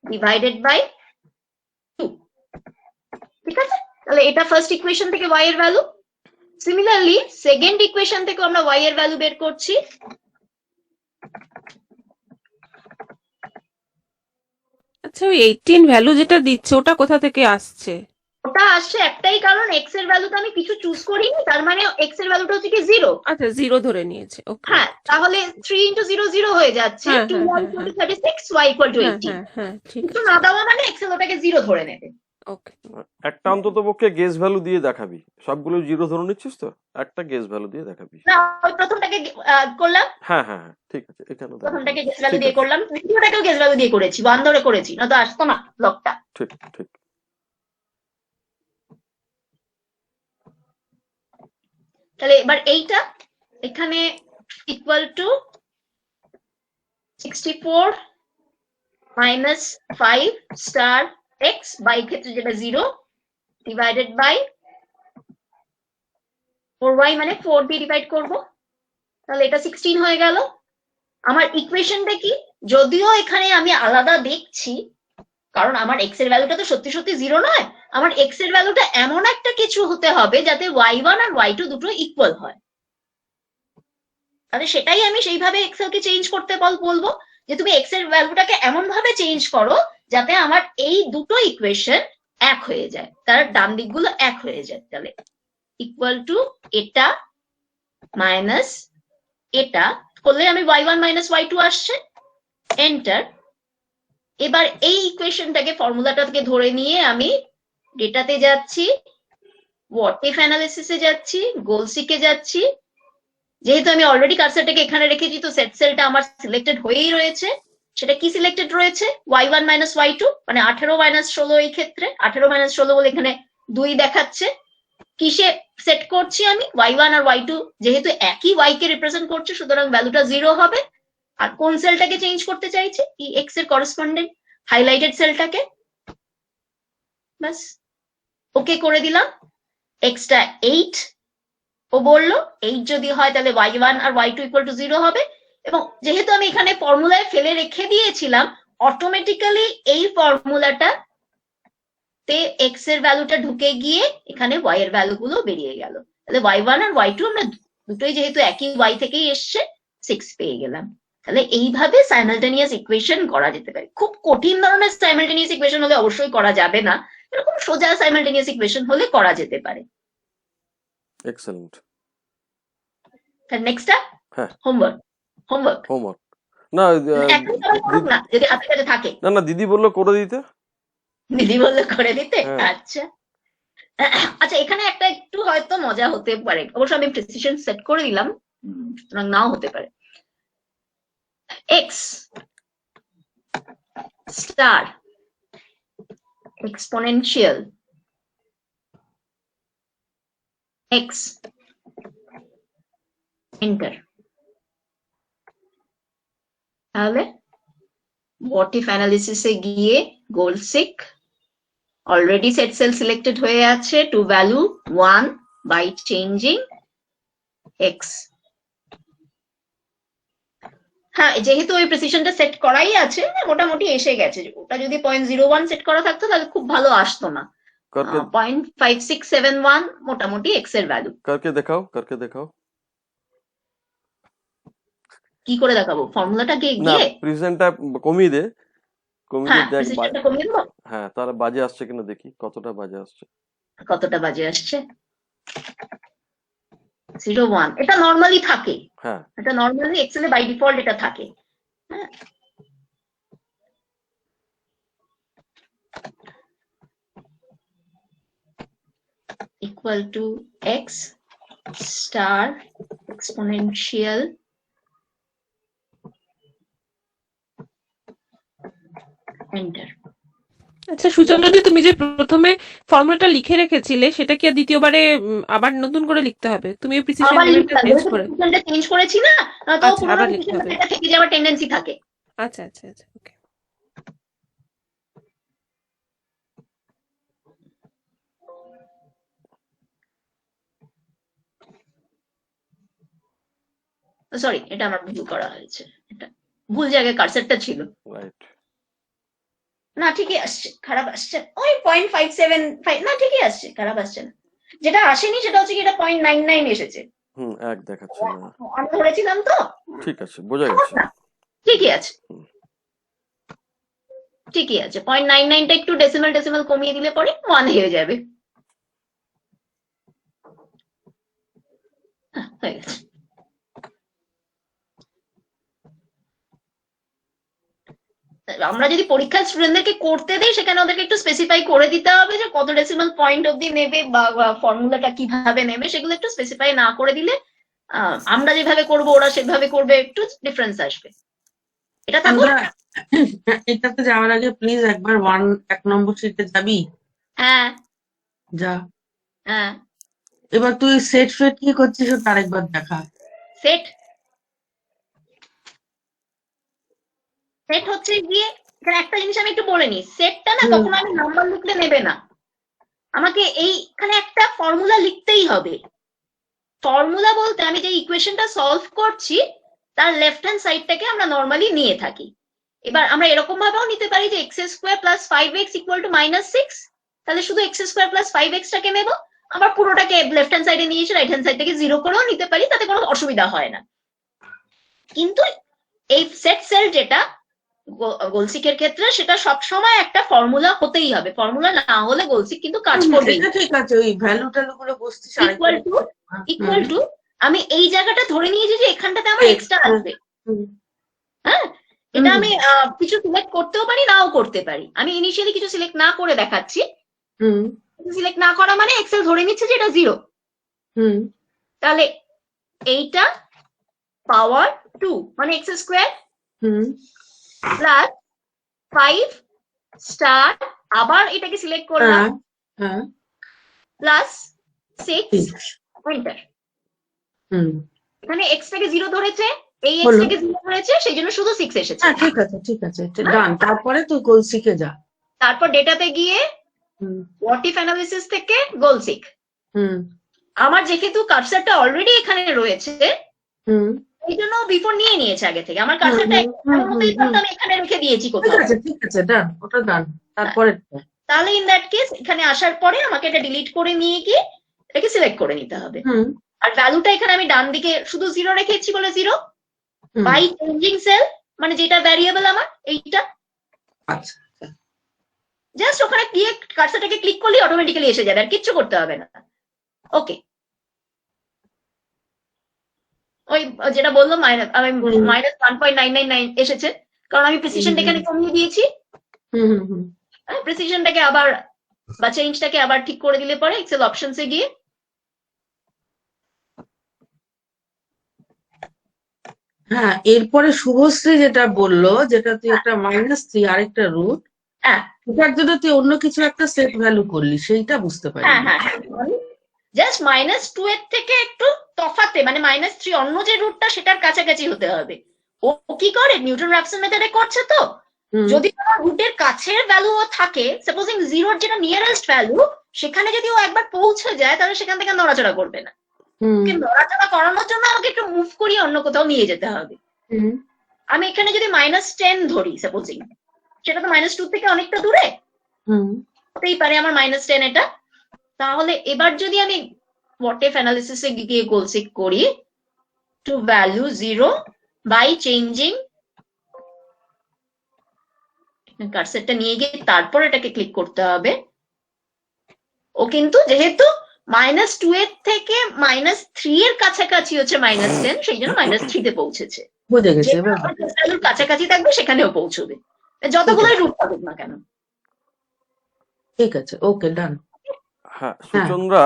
divided by 2, ঠিক আছে। তাহলে এটা ফার্স্ট ইকুয়েশন থেকে y এর ভ্যালু। সিমিলারলি সেকেন্ড ইকুয়েশন থেকে আমরা y এর ভ্যালু বের করছি। আচ্ছা, ওই 18 ভ্যালু যেটা দিচ্ছে ওটা কোথা থেকে আসছে? জিরোটা আসছে একটাই কারণ এক্স এর ভ্যালুটা আমি কিছু চুজ করিনি, তার মানে এক্স এর ভ্যালুটা হচ্ছে কি 0। আচ্ছা, 0 ধরে নিয়েছে। ওকে। হ্যাঁ, তাহলে 3 × 0 0 হয়ে যাচ্ছে, হ্যাঁ, 2 হ্যাঁ, 1 হ্যাঁ, 36 y = হ্যাঁ 18। হ্যাঁ হ্যাঁ, ঠিক কিছু আছে। না দেওয়া মানে এক্সেল ওটাকে 0 ধরে নেবে। ওকে। একটা অন্তত পক্ষে গেস ভ্যালু দিয়ে দেখাবি, সবগুলো জিরো ধরে নিচ্ছিস তো, একটা গেস ভ্যালু দিয়ে দেখাবি। না, ওই প্রথমটাকে করলাম, হ্যাঁ হ্যাঁ হ্যাঁ, ঠিক আছে, এখানে দেখো। প্রথমটাকে গেস ভ্যালু ঠিক দিয়ে আছে, করলাম, দ্বিতীয়টাকেও গেস ভ্যালু দিয়ে করেছি, 1 ধরে করেছি, না তো আসতো না ব্লকটা। ঠিক ঠিক। তাহলে এবার এইটা এখানে equal to 64 minus 5 star x by ক্ষেত্রে যেটা 0 ডিভাইডেড বাই 4y মানে 4 দিয়ে ডিভাইড করব, তাহলে এটা 16 হয়ে গেল। আমার ইকুয়েশনটা কি, যদিও এখানে আমি আলাদা দেখছি কারণ আমার এক্স এর ভ্যালুটা তো সত্যি সত্যি 0 নয়, আমার এক্স এর ভ্যালুটা এমন একটা কিছু হতে হবে যাতে y1 আর y2 দুটো ইকুয়াল হয়। তাহলে সেটাই আমি সেইভাবে এক্সেল কে চেঞ্জ করতে বলবো যে তুমি এক্স এর ভ্যালুটাকে এমন ভাবে চেঞ্জ করো যাতে আমার এই দুটো ইকুয়েশন এক হয়ে যায়, তার ডান দিকগুলো এক হয়ে যায়। তাহলে ইকুয়াল টু এটা মাইনাস এটা করলে আমি y1 মাইনাস y2 আসছে, এন্টার। এবার এই ইকুয়েশনটাকে ফর্মুলাটাকে ধরে নিয়ে আমি ডেটাতে যাচ্ছি, হোয়াট ইফ অ্যানালিসিসে যাচ্ছি, গোলসিকে যাচ্ছি। যেহেতু আমি অলরেডি কার্সারটাকে এখানে রেখেছি তো সেট সেলটা আমার সিলেক্টেড হয়েই রয়েছে। সেটা কি সিলেক্টেড রয়েছে, y1 মাইনাস y2 মানে 18 মাইনাস 16, এই ক্ষেত্রে 18 মাইনাস 16 বলে এখানে 2 দেখাচ্ছে। কিসে সেট করছি আমি, y1 আর y2 যেহেতু একই y কে রিপ্রেজেন্ট করছে সুতরাং ভ্যালুটা 0 হবে। আর কোন সেলটাকে চেঞ্জ করতে চাইছি, এই x এর করেসপন্ডেন্ট হাইলাইটেড সেলটাকে, বাস ওকে করে দিলাম। এক্সটা 8, ও বললো 8 যদি হয় তাহলে y1 আর y2 = 0 হবে। এবং যেহেতু আমি এখানে ফর্মুলায় ফেলে রেখে দিয়েছিলাম, অটোমেটিক্যালি এই ফর্মুলাটা তে x এর ভ্যালুটা ঢুকে গিয়ে এখানে y এর ভ্যালু গুলো বেরিয়ে গেল। তাহলে y1 আর y2 আমরা দুটোই যেহেতু একই y থেকেই এসছে 6 পেয়ে গেলাম। তাহলে এইভাবে সাইমালটেনিয়াস ইকুয়েশন করা যেতে পারে। খুব কঠিন ধরনের সাইমালটেনিয়াস ইকুয়েশন হলে অবশ্যই করা যাবে না, এরকম সোজা সাইমালটেনিয়াস ইকুয়েশন হলে করা যেতে পারে। এক্সেলেন্ট। তাহলে নেক্সটটা হ্যাঁ, হোমওয়ার্ক। হোমওয়ার্ক না এখন সবাই করুক না যদি হাতের কাছে থাকে। না না, দিদি বললো করে দিতে। দিদি বললে করে দিতে, হ্যাঁ। আচ্ছা আচ্ছা, এখানে একটা একটু হয়তো মজা হতে পারে, অবশ্য আমি প্রেসিশন সেট করে দিলাম, সুতরাং নাও হতে পারে। X star exponential x, enter. তাহলে হোয়াট ইফ অ্যানালিসিসে গিয়ে goal seek already set cell selected হয়ে আছে, to value 1 by changing x. হ্যাঁ, যেহেতু ওই প্রেসিশনটা সেট করাই আছে মোটামুটি এসে গেছে। ওটা যদি 0.01 সেট করা থাকতো তাহলে খুব ভালো আসতো না। करके 0.5671 মোটামুটি এক্স এর ভ্যালু। करके दिखाओ, करके दिखाओ। কি করে দেখাবো, ফর্মুলাটা না, গিয়ে প্রেজেন্টটা কমিয়ে দে, কমিয়ে হ্যাঁ দেখ। প্রেসিশনটা কমিয়ে দেবো, হ্যাঁ, তাহলে বাজে আসছে কিনা দেখি, কতটা বাজে আসছে। কতটা বাজে আসছে। 0.1 এটা নর্মালি থাকে, হ্যাঁ, এটা নর্মালি এক্সেলে বাই ডিফল্ট এটা থাকে। হ্যাঁ, equal to x star exponential enter। আচ্ছা সুচন্দ্রদি, তুমি যে প্রথমে ফর্মুলাটা লিখে রেখেছিলে সেটা কি আর দ্বিতীয়বারে আবার নতুন করে লিখতে হবে? তুমি প্রিসিশন আবার লেভেলটা চেঞ্জ করে। চেঞ্জ করেছি না, তো আচ্ছা, পুরোনো আবার লিখতে হবে। প্রেসিশনটা থেকে যাওয়ার টেন্ডেন্সি থাকে। আচ্ছা আচ্ছা আচ্ছা, ওকে। সরি, এটা আমার ভুল করা হয়েছে, এটা ভুল জায়গায় কার্সারটা ছিল। রাইট। না ঠিকই আসছে, খারাপ আসছে ওই 0.575, না ঠিকই আসছে, খারাপ আসছে না। যেটা আসেনি সেটা হচ্ছে কি এটা 0.99 এসেছে, এক দেখাচ্ছে না। আমি ধরেছিলাম তো। ঠিক আছে, বোঝা গেছে। ঠিকই আছে, ঠিকই আছে। 0.99টা একটু ডেসিমাল কমিয়ে দিলে পরে 1 হয়ে যাবে। হয়ে গেছে। আমরা যদি পরীক্ষা স্টুডেন্টদেরকে করতে দেই সেখানে ওদেরকে একটু স্পেসিফাই করে দিতে হবে যে কত ডেসিমাল পয়েন্ট অব্দি নেবে বা ফর্মুলাটা কিভাবে নেবে, সেগুলো একটু স্পেসিফাই না করে দিলে আমরা যেভাবে করব ওরা সেভাবে করবে, একটু ডিফারেন্স আসবে। এটা থাকুক। আমরা এটাতে যাওয়ার আগে প্লিজ একবার 1 নম্বর শিটে যাবি? হ্যাঁ যা। হ্যাঁ। এবার তুই সেট ফেট কি করছিস ওটা আরেকবার দেখা। সেট সেট হচ্ছে গিয়ে এখানে একটা জিনিস আমি একটু বলে নিই, সেটটা না কখনো আমি নাম্বার লিখলে নেবে না, আমাকে এইখানে একটা ফর্মুলা লিখতেই হবে। ফর্মুলা বলতে আমি যে ইকুয়েশনটা সলভ করছি তার লেফট হ্যান্ড সাইডটাকে আমরা নর্মালি নিয়ে থাকি। এবার আমরা এরকম ভাবেও নিতে পারি যে x square plus 5x equal to -6, তাহলে শুধু এক্স স্কোয়ার প্লাস 5x টাকে নেবো, আবার পুরোটাকে লেফট হ্যান্ড সাইডে নিয়ে এসে রাইট হ্যান্ড সাইড থেকে 0 করেও নিতে পারি, তাতে কোনো অসুবিধা হয় না। কিন্তু এই সেট সেল যেটা গোলসিকের ক্ষেত্রে সেটা সবসময় একটা ফর্মুলা হতেই হবে, ফর্মুলা না হলে গোলসিক কিন্তু কাজ করবে। এটা ঠিক আছে, ওই ভ্যালু ট্যালু গুলো বসছিস ইকুয়াল টু আমি এই জায়গাটা ধরে নিয়েছি যে এখানটাতে আমার এক্সট্রা আসবে। হ্যাঁ, এটা আমি কিছু সিলেক্ট করতেও পারি নাও করতে পারি। আমি ইনিশিয়ালি কিছু সিলেক্ট না করে দেখাচ্ছি। সিলেক্ট না করা মানে এক্সেল ধরে নিচ্ছে যে এটা 0। তাহলে এইটা পাওয়ার 2 মানে এক্স স্কোয়ার প্লাস 5 স্টার, আবার এটাকে সিলেক্ট করলাম প্লাস 6 এন্টার। এখানে এক্স টাকে 0 ধরেছে, এই এক্স টাকে 0 ধরেছে, সেই জন্য শুধু 6 এসেছে। ঠিক আছে ঠিক আছে, ডান। তারপরে তুই গোলসিকে যা। তারপর ডেটাতে গিয়ে হোয়াট ইফ অ্যানালিসিস থেকে গোলসিক। আমার যেহেতু কার্সারটা অলরেডি এখানে রয়েছে এই জন্য বিফোর নিয়ে নিয়েছে আগে থেকে, আমার কার্সারটা আমি এখানে রেখে দিয়েছি কোথাও। ঠিক আছে ডান, ওটা ডান। তারপরে তাহলে ইন দ্যাট কেস এখানে আসার পরে আমাকে এটা ডিলিট করে নিয়ে গিয়ে এটাকে সিলেক্ট করে নিতে হবে। আর ভ্যালুটা এখানে আমি ডান দিকে শুধু 0 রেখেছি বলে 0 বাই চেঞ্জিং সেল, মানে যেটা ভ্যারিয়েবল আমার এইটা। আচ্ছা, জাস্ট ওখানে গিয়ে কার্সারটাকে ক্লিক করলে অটোমেটিক্যালি এসে যাবে, আর কিচ্ছু করতে হবে না। ওকে, ওই যেটা বললাম -1.999 এসেছে, কারণ আমি প্রিসিশনটা এখানে কমিয়ে দিয়েছি। প্রিসিশনটাকে আবার বা চেঞ্জটাকে আবার ঠিক করে দিলে পরে এক্সেল অপশনসে গিয়ে হ্যাঁ, এরপরে শুভশ্রী যেটা বললো, যেটা তুই একটা -3 আরেকটা রুট, সেটার জন্য তুই অন্য কিছু একটা সেট ভ্যালু করলি, সেইটা বুঝতে পারি। হ্যাঁ, জাস্ট -2 এর থেকে একটু তফাতে, মানে -3 অন্য যে রুটটা সেটার কাছাকাছি হতে হবে। ও কি করে, নিউটন রাফসন মেথডে করছে তো, যদি তোমার রুটের কাছের ভ্যালু থাকে, সাপোজিং 0 এর যেটা নিয়ারেস্ট ভ্যালু, সেখানে যদি ও একবার পৌঁছে যায় তাহলে সেখান থেকে নড়াচড়া করবে না। নড়াচড়া করানোর জন্য আমাকে একটু মুভ করিয়ে অন্য কোথাও নিয়ে যেতে হবে। আমি এখানে যদি -10 ধরি সাপোজিং, সেটা তো -2 থেকে অনেকটা দূরে হতেই পারে আমার -10 এটা। তাহলে এবার যদি আমি হোয়াট ইফ অ্যানালিসিসে গিয়ে গোলসিক করি টু ভ্যালু 0 বাই চেঞ্জিং, কার্সারটা নিয়ে গিয়ে তারপর এটাকে ক্লিক করতে হবে। ও কিন্তু যেহেতু -2 এর থেকে -3 এর কাছাকাছি হচ্ছে -10, সেই জন্য -3 তে পৌঁছেছে। বুঝে গেছে, ভ্যালুর কাছাকাছি থাকবে সেখানেও পৌঁছবে, যতগুলোই রুট থাকুক না কেন। ঠিক আছে, ওকে ডান। হ্যাঁ সুচন্দ্রা,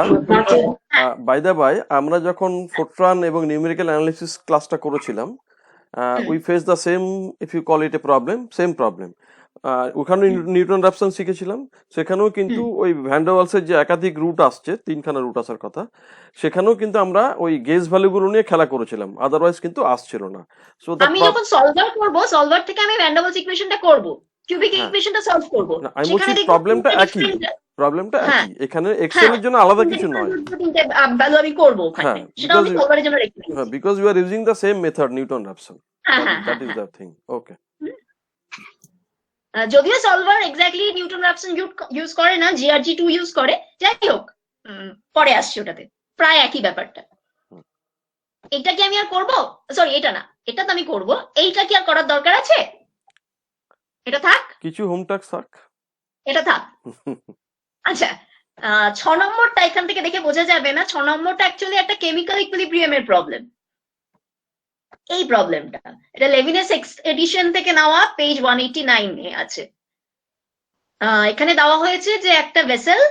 বাই দ্য বাই, আমরা যখন ফোরট্রান এবং নিউমেরিক্যাল অ্যানালিসিস ক্লাসটা করেছিলাম, we face the same, if you call it a problem, same problem. ওখানে নিউটন রাফসন শিখেছিলাম, সেখানেও কিন্তু ওই ভ্যান ডার ওয়ালসের যে একাধিক রুট আসছে, 3খানা রুট আসার কথা, সেখানেও কিন্তু আমরা ওই গেজ ভ্যালুগুলো নিয়ে খেলা করেছিলাম, আদারওয়াইজ কিন্তু আসছিল না। সো আমি যখন সলভার করব, সলভার থেকে আমি ভ্যান ডার ওয়ালস ইকুয়েশনটা করব, কিউবিক ইকুয়েশনটা সলভ করব, আমি বলছি প্রবলেমটা একই, এখানে এক্সেল এর জন্য আলাদা কিছু নয়। ভ্যালু আমি করব ওখানে, সেটা আমি সলভারের জন্য রেখে দিয়েছি, because you are using the same method Newton Raphson, that is the thing. Okay, যদিও solver exactly Newton Raphson use করে না, GRG2 ইউজ করে, যাই হোক পরে আসছে ওটাতে, প্রায় একই ব্যাপারটা। এটা কি আমি আর করব? সরি, এটা না, এটা তো আমি করব, এইটা কি আর করার দরকার আছে? এটা থাক, কিছু হোম টাস্ক থাক, এটা থাক। আচ্ছা, 6 নম্বরটা এখান থেকে দেখে বোঝা যাবে না, 6 নম্বরটা অ্যাকচুয়ালি একটা কেমিক্যাল ইকুইলিব্রিয়ামের প্রবলেম। এই প্রবলেমটা এটা লেভিনাস এডিশন থেকে নেওয়া, পেজ 189 এ আছে। এখানে দেওয়া হয়েছে যে একটা ভেসেল,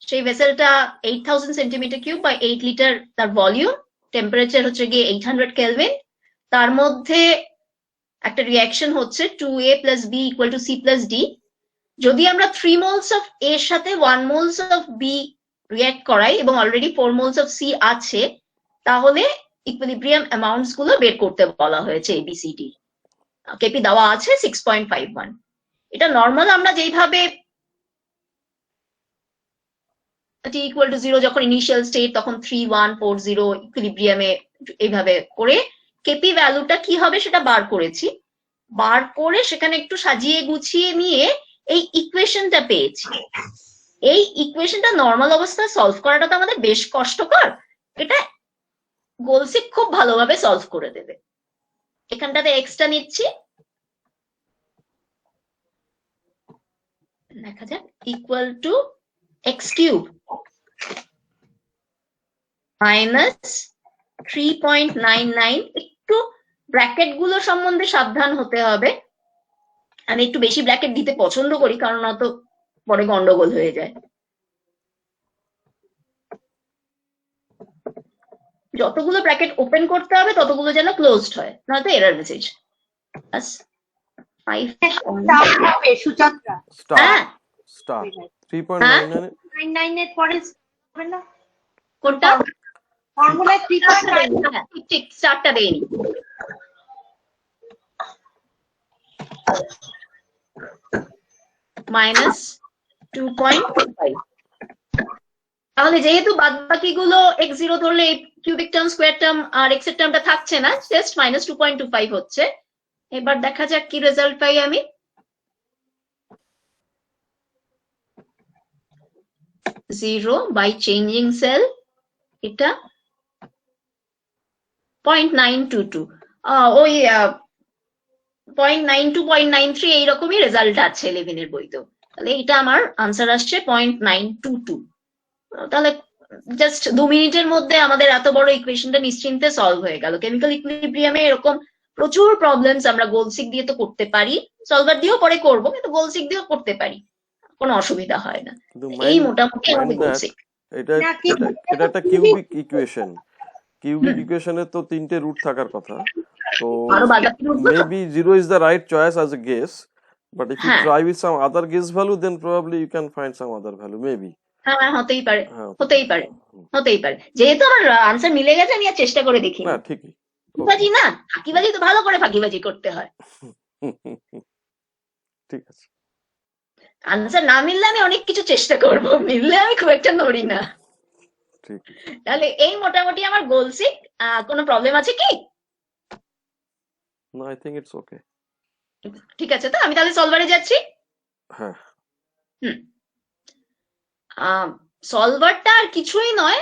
সেই ভেসেলটা 8000 সেন্টিমিটার কিউব বা 8 লিটার তার ভলিউম, টেম্পারেচার হচ্ছে গিয়ে 800 কেলভিন, তার মধ্যে একটা রিয়াকশন হচ্ছে 2A plus B equal to C plus D। যদি আমরা 3 moles of A এর সাথে 1 moles of B রিয়াক্ট করাই এবং অলরেডি 4 moles of C আছে, তাহলে ইকুইলিব্রিয়াম অ্যামাউন্টস গুলো বের করতে বলা হয়েছে ABCD। কেপি দেওয়া আছে 6.51। এটা নর্মাল আমরা যেইভাবে t equal to 0 যখন ইনিশিয়াল স্টেট তখন 3140 ইকুইলিব্রিয়ামে এইভাবে করে কেপি ভ্যালুটা কি হবে সেটা বার করেছি, বার করে সেখানে একটু সাজিয়ে গুছিয়ে নিয়ে এই ইকুয়েশনটা পেয়েছি। এই ইকুয়েশনটা নর্মাল অবস্থায় সলভ করাটা তো আমাদের বেশ কষ্টকর, এটা গোলসিক খুব ভালোভাবে সলভ করে দেবে। এখানটাতে এক্সটা নিচ্ছি, দেখা যাক, equal to x cube minus 3.99। একটু ব্র্যাকেট গুলো সম্বন্ধে সাবধান হতে হবে, আমি একটু বেশি ব্র্যাকেট দিতে পছন্দ করি কারণ অত পরে গন্ডগোল হয়ে যায়। যতগুলো ব্র্যাকেট ওপেন করতে হবে ততগুলো যেন ক্লোজড হয়, নয়তো এরর মেসেজ। সুচন্দ্রা স্টার হ্যাঁ, স্টার 3.99 99 এর পরে হবে না কোনটা? ফর্মুলায় 3.9 হ্যাঁ, ঠিক ঠিক, স্টারটা দেয়নি। মাইনাস 2.5। তাহলে যেহেতু বাদবাকি গুলো x0 ধরলে কিউবিক টার্ম, স্কোয়ার টার্ম আর x এর টার্মটা থাকছে না, জাস্ট মাইনাস 2.25 হচ্ছে। এবার দেখা যাক কি রেজাল্ট পাই আমি। 0 বাই চেঞ্জিং সেল, এটা 0.922, ওই 0.92 0.93 এইরকমই রেজাল্ট আছে 11 এর বইতেও। তাহলে এটা আমার আনসার আসছে 0.922। তাহলে জাস্ট 2 মিনিটের মধ্যে আমাদের এত বড় ইকুয়েশনটা নিশ্চিন্তে সলভ হয়ে গেল। কেমিক্যাল ইকুইলিব্রিয়ামে এরকম প্রচুর প্রবলেমস আমরা গোলসিক দিয়ে তো করতে পারি, সলভার দিয়েও পরে করবো, কিন্তু গোলসিক দিয়েও করতে পারি, কোনো অসুবিধা হয় না। কিন্তু এই মোটামুটি আমাদের গোলসিক। এটা এটা একটা কিউবিক ইকুয়েশন, কিউবিক ইকুয়েশনের তো 3টে রুট থাকার কথা, তো আরো বাদবাকি রুটগুলো maybe 0 is the right choice as a guess, but if you হ্যাঁ। try with some other guess value then probably you can find some other value maybe। হ্যাঁ, হতেই পারে, হ্যাঁ, হতেই পারে, হতেই পারে। যেহেতু আমার আনসার মিলে গেছে আমি আর চেষ্টা করে দেখি না না। ঠিকই। ফাঁকিবাজি না, ফাঁকিবাজি তো ভালো করে ফাঁকিবাজি করতে হয়। ঠিক আছে, আনসার না মিললে আমি অনেক কিছু চেষ্টা করব, মিললে আমি খুব একটা নড়ি না। ঠিক। তাহলে এই মোটামুটি আমার গোলসিক। কোনো প্রবলেম আছে কি? No, I think it's okay. ঠিক আছে, তো আমি তাহলে সলভারে যাচ্ছি। হ্যাঁ, সলভারটা আর কিছুই নয়,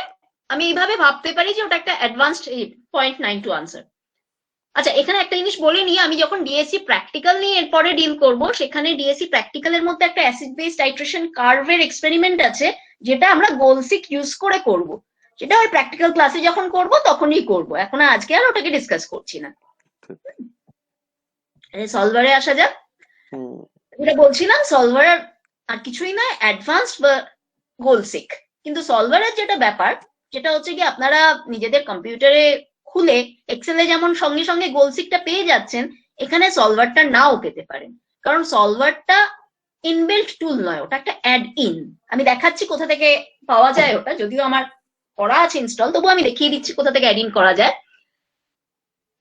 আমি এইভাবে ভাবতে পারি যে ওটা একটা অ্যাডভান্সড 0.92 আনসার। আচ্ছা, এখানে একটা জিনিস বলে নিই, আমি যখন ডিএসসি প্র্যাকটিক্যাল নিয়ে এরপরে ডিল করব, সেখানে ডিএসসি প্র্যাকটিক্যালের মধ্যে একটা অ্যাসিড বেস টাইট্রেশন কার্ভের এক্সপেরিমেন্ট আছে, যেটা আমরা গোলসিক ইউজ করে করব। সেটা ওই প্র্যাকটিক্যাল ক্লাসে যখন করব তখনই করব, এখন আজকে আর ওটাকে ডিসকাস করছি না। সলভারে আসা যাক। যেটা বলছিলাম, সলভার আর কিছুই না, অ্যাডভান্সড বা গোলসিক। কিন্তু সলভারের যেটা ব্যাপার, যেটা হচ্ছে কি আপনারা নিজেদের কম্পিউটারে খুলে এক্সেলে যেমন সঙ্গে সঙ্গে গোলসিকটা পেয়ে যাচ্ছেন, এখানে সলভারটা নাও পেতে পারেন, কারণ সলভারটা ইনবিল্ট টুল নয়, ওটা একটা অ্যাড ইন। আমি দেখাচ্ছি কোথা থেকে পাওয়া যায় ওটা, যদিও আমার করা আছে ইনস্টল, তবু আমি দেখিয়ে দিচ্ছি কোথা থেকে অ্যাড ইন করা যায়।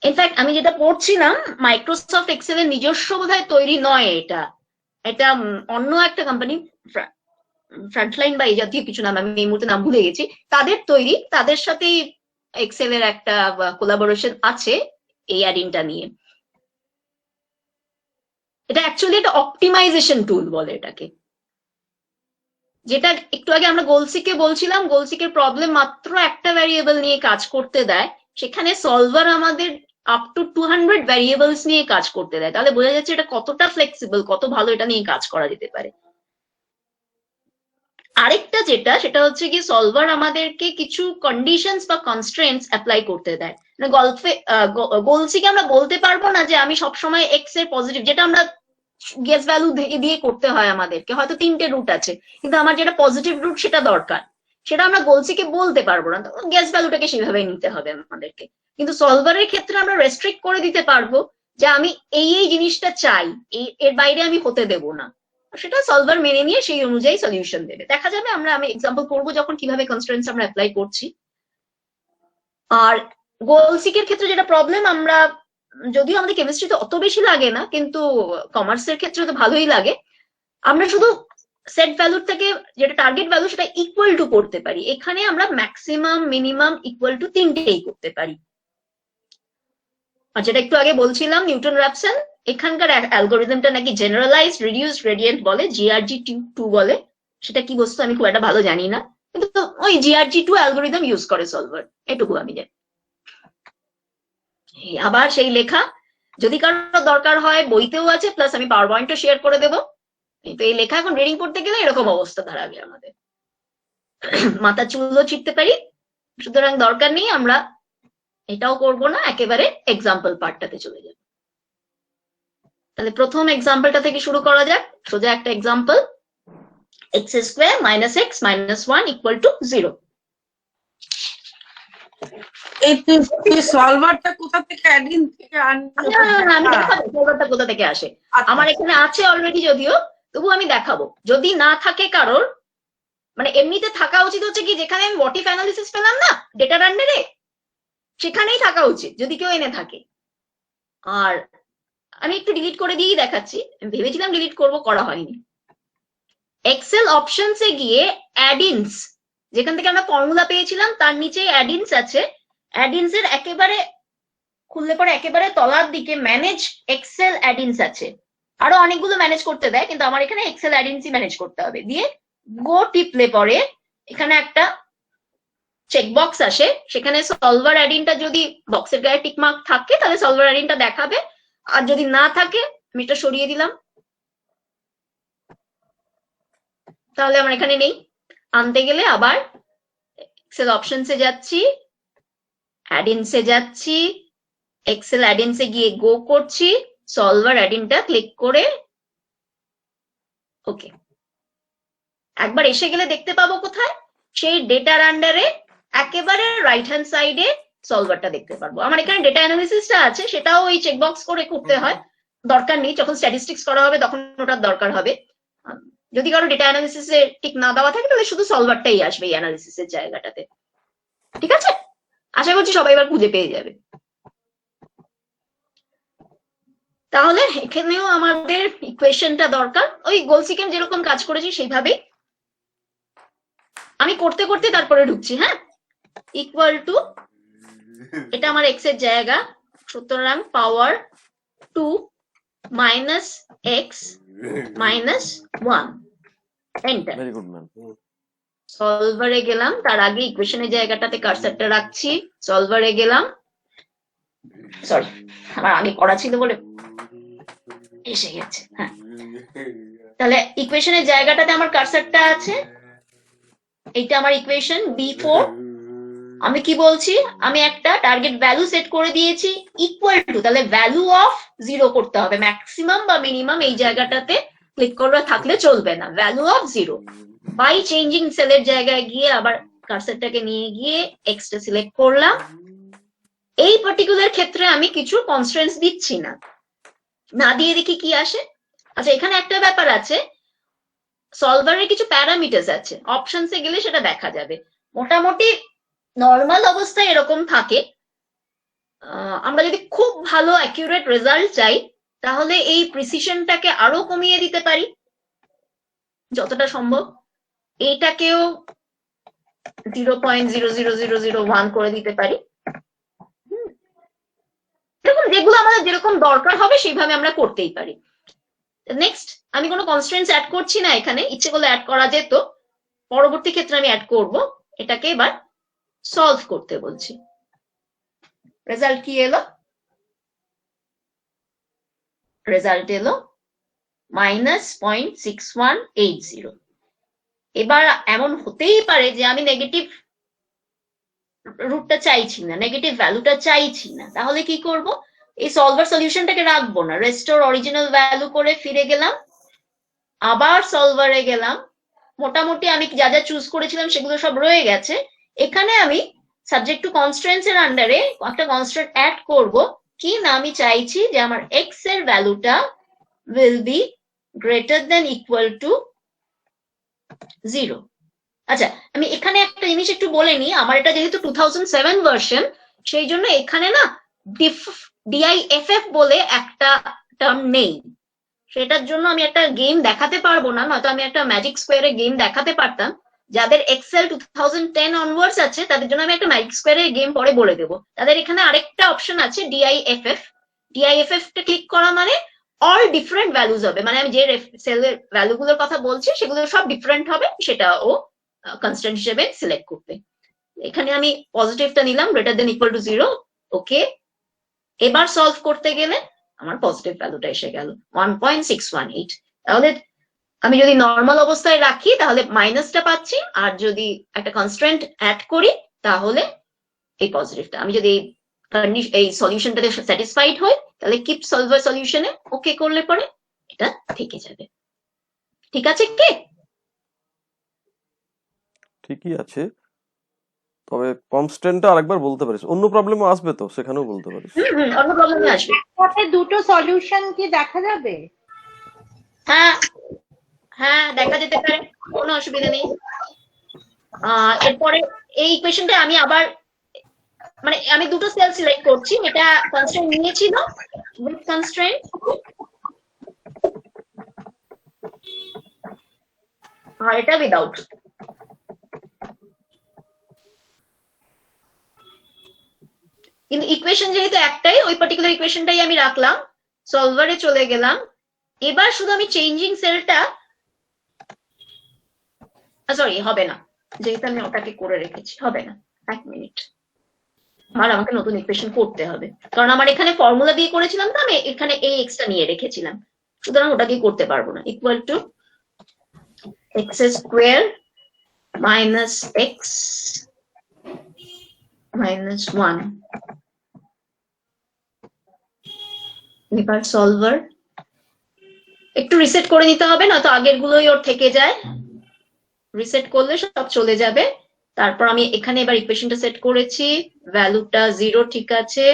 ইনফ্যাক্ট আমি যেটা পড়ছিলাম, মাইক্রোসফট এক্সেলের নিজস্ব বোধহয় তৈরি নয় এটা, এটা অন্য একটা কোম্পানি, ফ্রন্টলাইন বা এই জাতীয় কিছু নাম, আমি এই মুহূর্তে নাম ভুলে গেছি, তাদের তৈরি, তাদের সাথেই এক্সেলের একটা কোলাবোরেশন আছে এই অ্যাডিনটা নিয়ে। এটা অ্যাকচুয়ালি একটা অপটিমাইজেশন টুল বলে এটাকে, যেটা একটু আগে আমরা গোলসিকে বলছিলাম, গোলসিকের প্রবলেম মাত্র একটা ভ্যারিয়েবল নিয়ে কাজ করতে দেয়, সেখানে সলভার আমাদের আপ টু 200 ভ্যারিয়েবলস নিয়ে কাজ করতে দেয়। তাহলে বোঝা যাচ্ছে এটা কতটা ফ্লেক্সিবল, কত ভালো এটা নিয়ে কাজ করা যেতে পারে। আরেকটা যেটা সেটা হচ্ছে কি সলভার আমাদেরকে কিছু কন্ডিশনস বা কনস্ট্রেন্টস অ্যাপ্লাই করতে দেয়। মানে গল্পে গোলসিকে আমরা বলতে পারবো না যে আমি সবসময় এক্স এর পজিটিভ, যেটা আমরা গেস ভ্যালু দিয়ে করতে হয় আমাদেরকে, হয়তো 3টে রুট আছে কিন্তু আমার যেটা পজিটিভ রুট সেটা দরকার, সেটা আমরা গোলসিকে বলতে পারবো না, গেস ভ্যালুটাকে সেভাবে নিতে হবে আমাদেরকে। কিন্তু সলভারের ক্ষেত্রে আমরা রেস্ট্রিক্ট করে দিতে পারবো যে আমি এই জিনিসটা চাই, এর বাইরে আমি হতে দেব না, সেটা সলভার মেনে নিয়ে সেই অনুযায়ী সলিউশন দেবে। দেখা যাবে আমি এক্সাম্পল করবো যখন কিভাবে কনস্ট্রেন্টস আমরা অ্যাপ্লাই করছি। আর গোলসিকের ক্ষেত্রে যেটা প্রবলেম, আমরা যদিও আমাদের কেমিস্ট্রিতে অত বেশি লাগে না কিন্তু কমার্সের ক্ষেত্রে তো ভালোই লাগে, আমরা শুধু সেট ভ্যালুর থেকে যেটা টার্গেট ভ্যালু সেটা ইকুয়াল টু করতে পারি। এখানে আমরা ম্যাক্সিমাম মিনিমাম ইকুয়াল টু 3টেই করতে পারি। আর যেটা একটু আগে বলছিলাম নিউটন র্যাপসন, এখানকার অ্যালগোরিদমটা নাকি জেনারেলাইজড রিডিউসড গ্রেডিয়েন্ট বলে, GRG2 বলে। সেটা কি বস্তু আমি খুব একটা ভালো জানি না, কিন্তু ওই GRG2 অ্যালগোরিদম ইউজ করে সলভার, এটুকু আমি জানি। আবার সেই লেখা যদি কারো দরকার হয় বইতেও আছে, প্লাস আমি পাওয়ার পয়েন্টও শেয়ার করে দেবো। কিন্তু এই লেখা এখন রিডিং করতে গেলে এরকম অবস্থা দাঁড়াবে আমাদের, মাথা চুলও চিপতে পারি। সুতরাং দরকার নেই, আমরা এটাও করবো না, একেবারে এক্সাম্পল পার্টটাতে চলে যাব। তাহলে প্রথম এক্সাম্পলটা থেকে শুরু করা যাক। সোজা একটা এক্সাম্পল, x² - x - 1 = 0। এই তুই সলভারটা কোথা থেকে অ্যাডিন থেকে আনবি? আমি দেখাবো সলভারটা কোথা থেকে আসে। আমার এখানে আছে অলরেডি, যদিও তবু আমি দেখাবো। যদি না থাকে কারোর, মানে এমনিতে থাকা উচিত হচ্ছে কি, যেখানে আমি হোয়াট ইফ অ্যানালিসিস পেলাম না ডেটা রান্ডারে, সেখানেই থাকা উচিত যদি কেউ এনে থাকে। আর আমি একটু ডিলিট করে দিয়েই দেখাচ্ছি, ভেবেছিলাম ডিলিট করব, করা হয়নি। এক্সেল অপশনসে গিয়ে অ্যাডিনস, যেখান থেকে আমরা ফর্মুলা পেয়েছিলাম তার নিচে অ্যাডিনস আছে, অ্যাডিনস এর একেবারে খুললে পরে একেবারে তলার দিকে ম্যানেজ এক্সেল অ্যাডিনস আছে। আরো অনেকগুলো ম্যানেজ করতে দেয় কিন্তু আমার এখানে এক্সেল অ্যাডিনসই ম্যানেজ করতে হবে। দিয়ে গো টিপলে পরে এখানে একটা চেকবক্স আসে, সেখানে সলভার অ্যাডিনটা যদি বক্সের গায়ে টিকমার্ক থাকে তাহলে সলভার অ্যাডিনটা দেখাবে, আর যদি না থাকে আমি এটা সরিয়ে দিলাম, তাহলে আমার এখানে নেই। আনতে গেলে আবার এক্সেল অপশনসে যাচ্ছি, অ্যাডিনসে যাচ্ছি, এক্সেল অ্যাডিনসে গিয়ে গো করছি, সলভার অ্যাডিনটা ক্লিক করে ওকে। একবার এসে গেলে দেখতে পাবো কোথায়, সেই ডেটার আন্ডারে একেবারে রাইট হ্যান্ড সাইডে সলভারটা দেখতে পারবো। আমার এখানে ডেটা অ্যানালিসিসটা আছে, সেটাও ওই চেকবক্স করে করতে হয়, দরকার নেই। যখন স্ট্যাটিস্টিক্স করা হবে তখন ওটার দরকার হবে। যদি কারো ডেটা অ্যানালিসিসে ঠিক না দেওয়া থাকে তাহলে শুধু সলভারটাই আসবে এই অ্যানালিসিসের জায়গাটাতে। ঠিক আছে, আশা করছি সবাই এবার খুঁজে পেয়ে যাবে। তাহলে এখানেও আমাদের ইকুয়েশনটা দরকার, ওই গোলসিকেম যেরকম কাজ করেছি সেইভাবেই আমি করতে করতে তারপরে ঢুকছি। হ্যাঁ, ইকুয়াল টু, এটা আমার এক্স এর জায়গা, সুতরাং power 2 - x - 1 enter. Very good ma'am. সলভারে গেলাম, তার আগে ইকুয়েশনের জায়গাটাতে কার্সারটা রাখছি, সলভারে গেলাম, সরি আমার আগে করা ছিল বলে এসে গেছে। হ্যাঁ, তাহলে ইকুয়েশনের জায়গাটাতে আমার কার্সারটা আছে, এইটা আমার ইকুয়েশন B4। আমি কি বলছি, আমি একটা টার্গেট ভ্যালু সেট করে দিয়েছি ইকুয়াল টু, তাহলে ভ্যালু অফ 0 করতে হবে, ম্যাক্সিমাম বা মিনিমাম এই জায়গাটাতে ক্লিক করে থাকলে চলবে না, ভ্যালু অফ 0। বাই চেঞ্জিং সেলের জায়গায় গিয়ে আবার কার্সারটাকে নিয়ে গিয়ে এক্সটা সিলেক্ট করলাম। এই পার্টিকুলার ক্ষেত্রে আমি কিছু কনস্ট্রেন্টস দিচ্ছি না, না দিয়ে দেখি কি আসে। আচ্ছা, এখানে একটা ব্যাপার আছে, সলভারের কিছু প্যারামিটার্স আছে, অপশনসে গেলে সেটা দেখা যাবে। মোটামুটি নর্মাল অবস্থায় এরকম থাকে। আমরা যদি খুব ভালো অ্যাকিউরেট রেজাল্ট চাই তাহলে এই প্রিসিশনটাকে আরো কমিয়ে দিতে পারি যতটা সম্ভব, এইটাকেও 0.00001 করে দিতে পারি। এরকম যেগুলো আমাদের যেরকম দরকার হবে সেইভাবে আমরা করতেই পারি। নেক্সট, আমি কোনো কনস্ট্রেন্টস অ্যাড করছি না এখানে, ইচ্ছে করলে অ্যাড করা যেত, পরবর্তী ক্ষেত্রে আমি অ্যাড করব। এটাকে এবার সলভ করতে বলছি। রেজাল্ট কি এলো? রেজাল্ট এলো -0.6180। এবার এমন হতেই পারে যে আমি নেগেটিভ রুটটা চাইছি না, নেগেটিভ ভ্যালুটা চাইছি না, তাহলে কি করব? এই সলভার সলিউশনটাকে রাখবো না, রেস্টোর অরিজিনাল ভ্যালু করে ফিরে গেলাম, আবার সলভারে গেলাম, মোটামুটি আমি যা যা চুজ করেছিলাম সেগুলো সব রয়ে গেছে। এখানে আমি সাবজেক্ট টু কনস্ট্রেন্টস এর আন্ডারে একটা কনস্ট্রেন্ট অ্যাড করব, কি না আমি চাইছি যে আমার এক্স এর ভ্যালুটা will be greater than equal to 0. আচ্ছা, আমি এখানে একটা জিনিস একটু বলে নিই, আমার এটা যেহেতু 2007 ভার্সন, সেই জন্য এখানে না ডিআইএফএফ বলে একটা টার্ম নেই। সেটার জন্য আমি একটা গেম দেখাতে পারবো না, নয়তো আমি একটা ম্যাজিক স্কোয়ারে গেম দেখাতে পারতাম। যাদের এক্সেল 2010 অনওয়ার্ডস আছে তাদের জন্য আমি একটা ম্যাজিক স্কোয়ারে গেম পরে বলে দেবো। তাদের এখানে আরেকটা অপশন আছে ডিআইএফএফ। ডিআইএফএফ টা ক্লিক করা মানে অল ডিফারেন্ট ভ্যালুজ হবে, মানে আমি যে সেলের ভ্যালুগুলোর কথা বলছি সেগুলো সব ডিফারেন্ট হবে, সেটা ও কনস্ট্যান্ট হিসেবে সিলেক্ট করবে। এখানে আমি পজিটিভটা নিলাম, গ্রেটার দেন ইকুয়াল টু 0, ওকে। এবার সলভ করতে গেলে আমার পজিটিভ ভ্যালুটা এসে গেল 1.618। তাহলে আমি যদি নর্মাল অবস্থায় রাখি তাহলে মাইনাসটা পাচ্ছি, আর যদি একটা কনস্ট্যান্ট অ্যাড করি তাহলে এই পজিটিভটা। আমি যদি এই সলিউশনটাতে স্যাটিসফাইড হই তাহলে কিপ সলভার সলিউশনে ওকে করলে পরে এটা থেকে যাবে। ঠিক আছে কি? ঠিকই আছে, তবে কনস্ট্যান্টটা আরেকবার বলতে পারিস, অন্য প্রবলেমও আসবে তো সেখানেও বলতে পারিস। অন্য প্রবলেমে আসবে। একসাথে দুটো সলিউশন কি দেখা যাবে? হ্যাঁ হ্যাঁ, দেখা যেতে পারে, কোনো অসুবিধা নেই। এরপরে এই ইকুয়েশনটা আমি আবার মানে আমি দুটো সেল সিলেক্ট করছি, এটা কনস্ট্রেন্ট নিয়েছিল উইথ কনস্ট্রেন্ট, আর এটা উইদাউট। কিন্তু ইকুয়েশন যেহেতু একটাই, ওই পার্টিকুলার ইকুয়েশনটাই আমি রাখলাম, সলভারে চলে গেলাম। এবার শুধু আমি চেঞ্জিং সেলটা, সরি হবে না, যেহেতু আমি ওটাকে করে রেখেছি হবে না, 1 মিনিট, আর আমাকে নতুন ইকুয়েশন করতে হবে, কারণ আমার এখানে ফর্মুলা দিয়ে করেছিলাম তো, আমি এখানে এই এক্সটা নিয়ে রেখেছিলাম, সুতরাং ওটা দিয়ে করতে পারবো না। Equal to x square minus x minus 1। এবার সলভার একটু রিসেট করে নিতে হবে, নয়তো আগের গুলোই ওর থেকে যায়, রিসেট করলে সব চলে যাবে। তারপর আমি এখানে এবার ইকুয়েশনটা সেট করেছি, ভ্যালুটা 0 ঠিক আছে,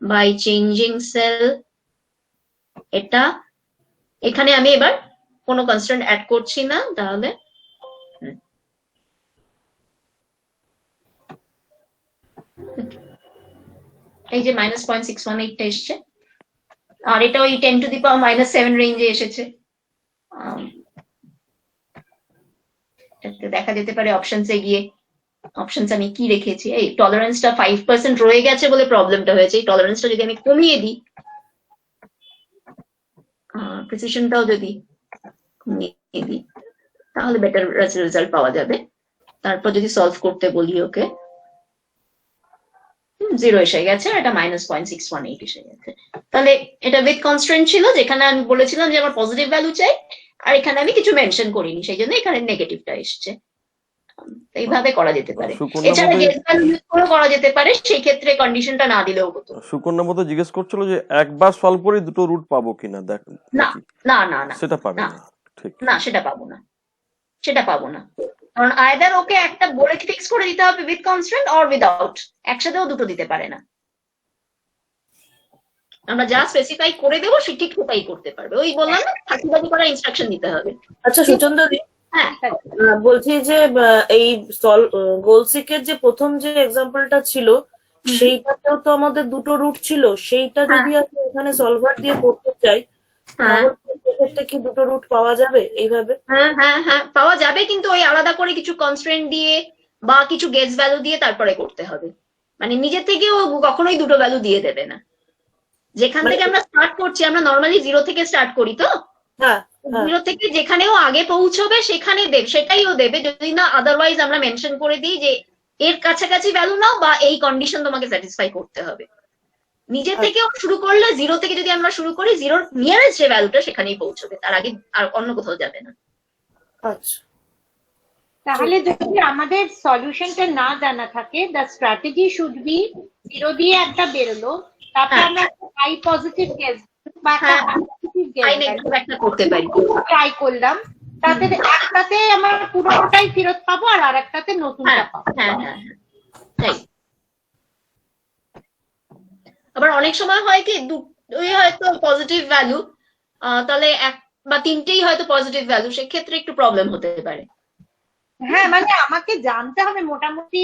বাই চেঞ্জিং সেল এটা, এখানে আমি এবার কোনো কনস্ট্যান্ট অ্যাড করছি না, তাহলে এই যে -0.618টা এসছে, আর এটা ওই 10 টু দি পাওয়ার -7 রেঞ্জে এসেছে। দেখা যেতে পারে অপশনসে গিয়ে, অপশনস আমি কি রেখেছি, এই টলারেন্সটা 5% রয়ে গেছে বলে প্রবলেমটা হয়েছে। এই টলারেন্সটা যদি আমি কমিয়ে দিই, প্রিসিশনটাও যদি কমিয়ে দিই, তাহলে বেটার রেজাল্ট পাওয়া যাবে। তারপর যদি সলভ করতে বলি ওকে, 0 এসে গেছে, আর এটা -0.618 এসে গেছে। তাহলে এটা উইথ কনস্ট্রেন্ট ছিল, যেখানে আমি বলেছিলাম যে আমার পজিটিভ ভ্যালু চাই, আর এখানে আমি কিছু মেনশন করিনি, সেই জন্য এখানে নেগেটিভটা এসছে। এইভাবে করা যেতে পারে, এছাড়া গেস ভ্যালু ইউজ করে করা যেতে পারে, সেই ক্ষেত্রে কন্ডিশনটা না দিলেও হতো। সুকন্যা মতো জিজ্ঞেস করছিল যে একবার সলভ করে দুটো রুট পাবো কিনা, দেখ না না না না, সেটা পাবে না। না, ঠিক না সেটা পাবো না, সেটা পাবো না, কারণ আইদার ওকে একটা বলে ফিক্স করে দিতে হবে উইথ কনস্ট্রেন্ট অর উইদাউট, একসাথেও দুটো দিতে পারে না। আমরা যা স্পেসিফাই করে দেবো সে ঠিক সেটাই করতে পারবে, ওই বললাম না ফাঁকিবাজি করা ইনস্ট্রাকশন দিতে হবে। আচ্ছা সুচন্দ্র দি, হ্যাঁ বলছি যে এই গোলসিকের যে প্রথম যে এক্সাম্পলটা ছিল সেইটাতেও তো আমাদের দুটো রুট ছিল, সেইটা যদি আমি এখানে সলভার দিয়ে করতে চাই তাহলে সেক্ষেত্রে কি দুটো রুট পাওয়া যাবে এইভাবে? হ্যাঁ হ্যাঁ হ্যাঁ পাওয়া যাবে, কিন্তু ওই আলাদা করে কিছু কনস্ট্রেন্ট দিয়ে বা কিছু গেস ভ্যালু দিয়ে তারপরে করতে হবে, মানে নিজে থেকে ও কখনোই দুটো ভ্যালু দিয়ে দেবে না। যেখান থেকে আমরা স্টার্ট করছি, আমরা নর্মালি 0 থেকে স্টার্ট করি তো, হ্যাঁ 0 থেকে যেখানে ও আগে পৌঁছবে সেখানে দেবে, সেটাই ও দেবে, যদি না আদারওয়াইজ আমরা মেনশন করে দিই যে এর কাছাকাছি ভ্যালু নাও বা এই কন্ডিশন তোমাকে স্যাটিসফাই করতে হবে। নিজে থেকে শুরু করলে 0 থেকে যদি আমরা শুরু করি, 0 নিয়ারেস্ট যে ভ্যালুটা সেখানেই পৌঁছবে, তার আগে আর অন্য কোথাও যাবে না। আচ্ছা তাহলে যদি আমাদের সলিউশনটা না জানা থাকে, দ্য স্ট্র্যাটেজি শুড বি 0 দিয়ে একটা বেরোলো, তারপর আমরা হাই পজিটিভ গেস বা একটা পজিটিভ আই গেস নেগেটিভ একটা করতে পারি। ট্রাই করলাম, তাতে একটাতে আমরা পুরোটাই ফেরত পাবো আর আরেকটাতে নতুনটা হ্যাঁ পাবো। হ্যাঁ হ্যাঁ হ্যাঁ, তাই। আবার অনেক সময় হয় কি দুটোই হয়তো পজিটিভ ভ্যালু, তাহলে এক বা তিনটেই হয়তো পজিটিভ ভ্যালু, সেক্ষেত্রে একটু প্রবলেম হতে পারে। হ্যাঁ, মানে আমাকে জানতে হবে মোটামুটি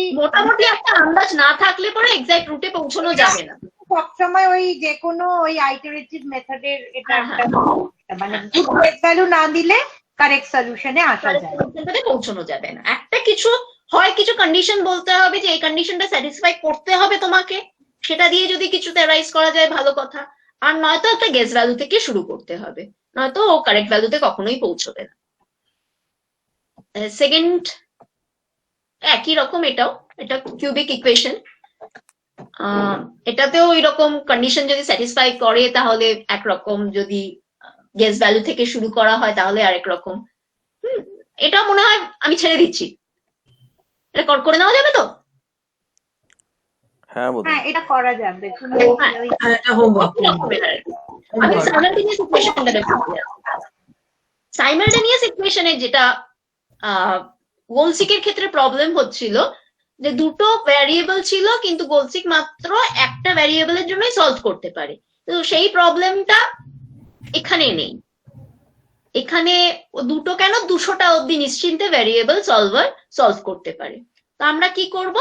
একটা আন্দাজ না থাকলে পরে এক্সাক্ট রুটে পৌঁছানো যাবে না। সবসময় ওই যে কোনো ওই আইটারেটিভ মেথডের এটা হ্যাঁ, একটা মানে গুড গেস ভ্যালু না দিলে কারেক্ট সলিউশনে আসা যায়। সলিউশনটাতে পৌঁছানো যাবে না। একটা কিছু হয়, কিছু কন্ডিশন বলতে হবে যে এই কন্ডিশনটা স্যাটিসফাই করতে হবে তোমাকে, সেটা দিয়ে যদি কিছুতে রাইজ করা যায় ভালো কথা, আর নয়তো একটা গেস ভ্যালু থেকে শুরু করতে হবে, নয়তো ও কারেক্ট ভ্যালুতে কখনোই পৌঁছবে না। সেকেন্ড একই রকম, এটা কিউবিক ইকুয়েশন, এটাতেও এরকম কন্ডিশন যদি স্যাটিসফাই করে তাহলে একরকম, যদি গেস ভ্যালু থেকে শুরু করা হয় তাহলে আরেক রকম। এটা মনে হয় আমি ছেড়ে দিচ্ছি, এটা করে নেওয়া যাবে তো? হ্যাঁ হ্যাঁ, এটা করা যাবে। এটা হোমওয়ার্ক। আমি সাইমালটেনিয়াস ইকুয়েশনটা দেখছি। সাইমালটেনিয়াস ইকুয়েশনের যেটা গোলসিকের ক্ষেত্রে প্রবলেম হচ্ছিল, যে দুটো ভ্যারিয়েবল ছিল কিন্তু গোলসিক মাত্র একটা ভ্যারিয়েবলের জন্যই সলভ করতে পারে। তো সেই প্রবলেমটা এখানে নেই। এখানে দুটো কেন 200টা অব্দি নিশ্চিন্তে ভ্যারিয়েবল সলভার সলভ করতে পারে। তো আমরা কি করব,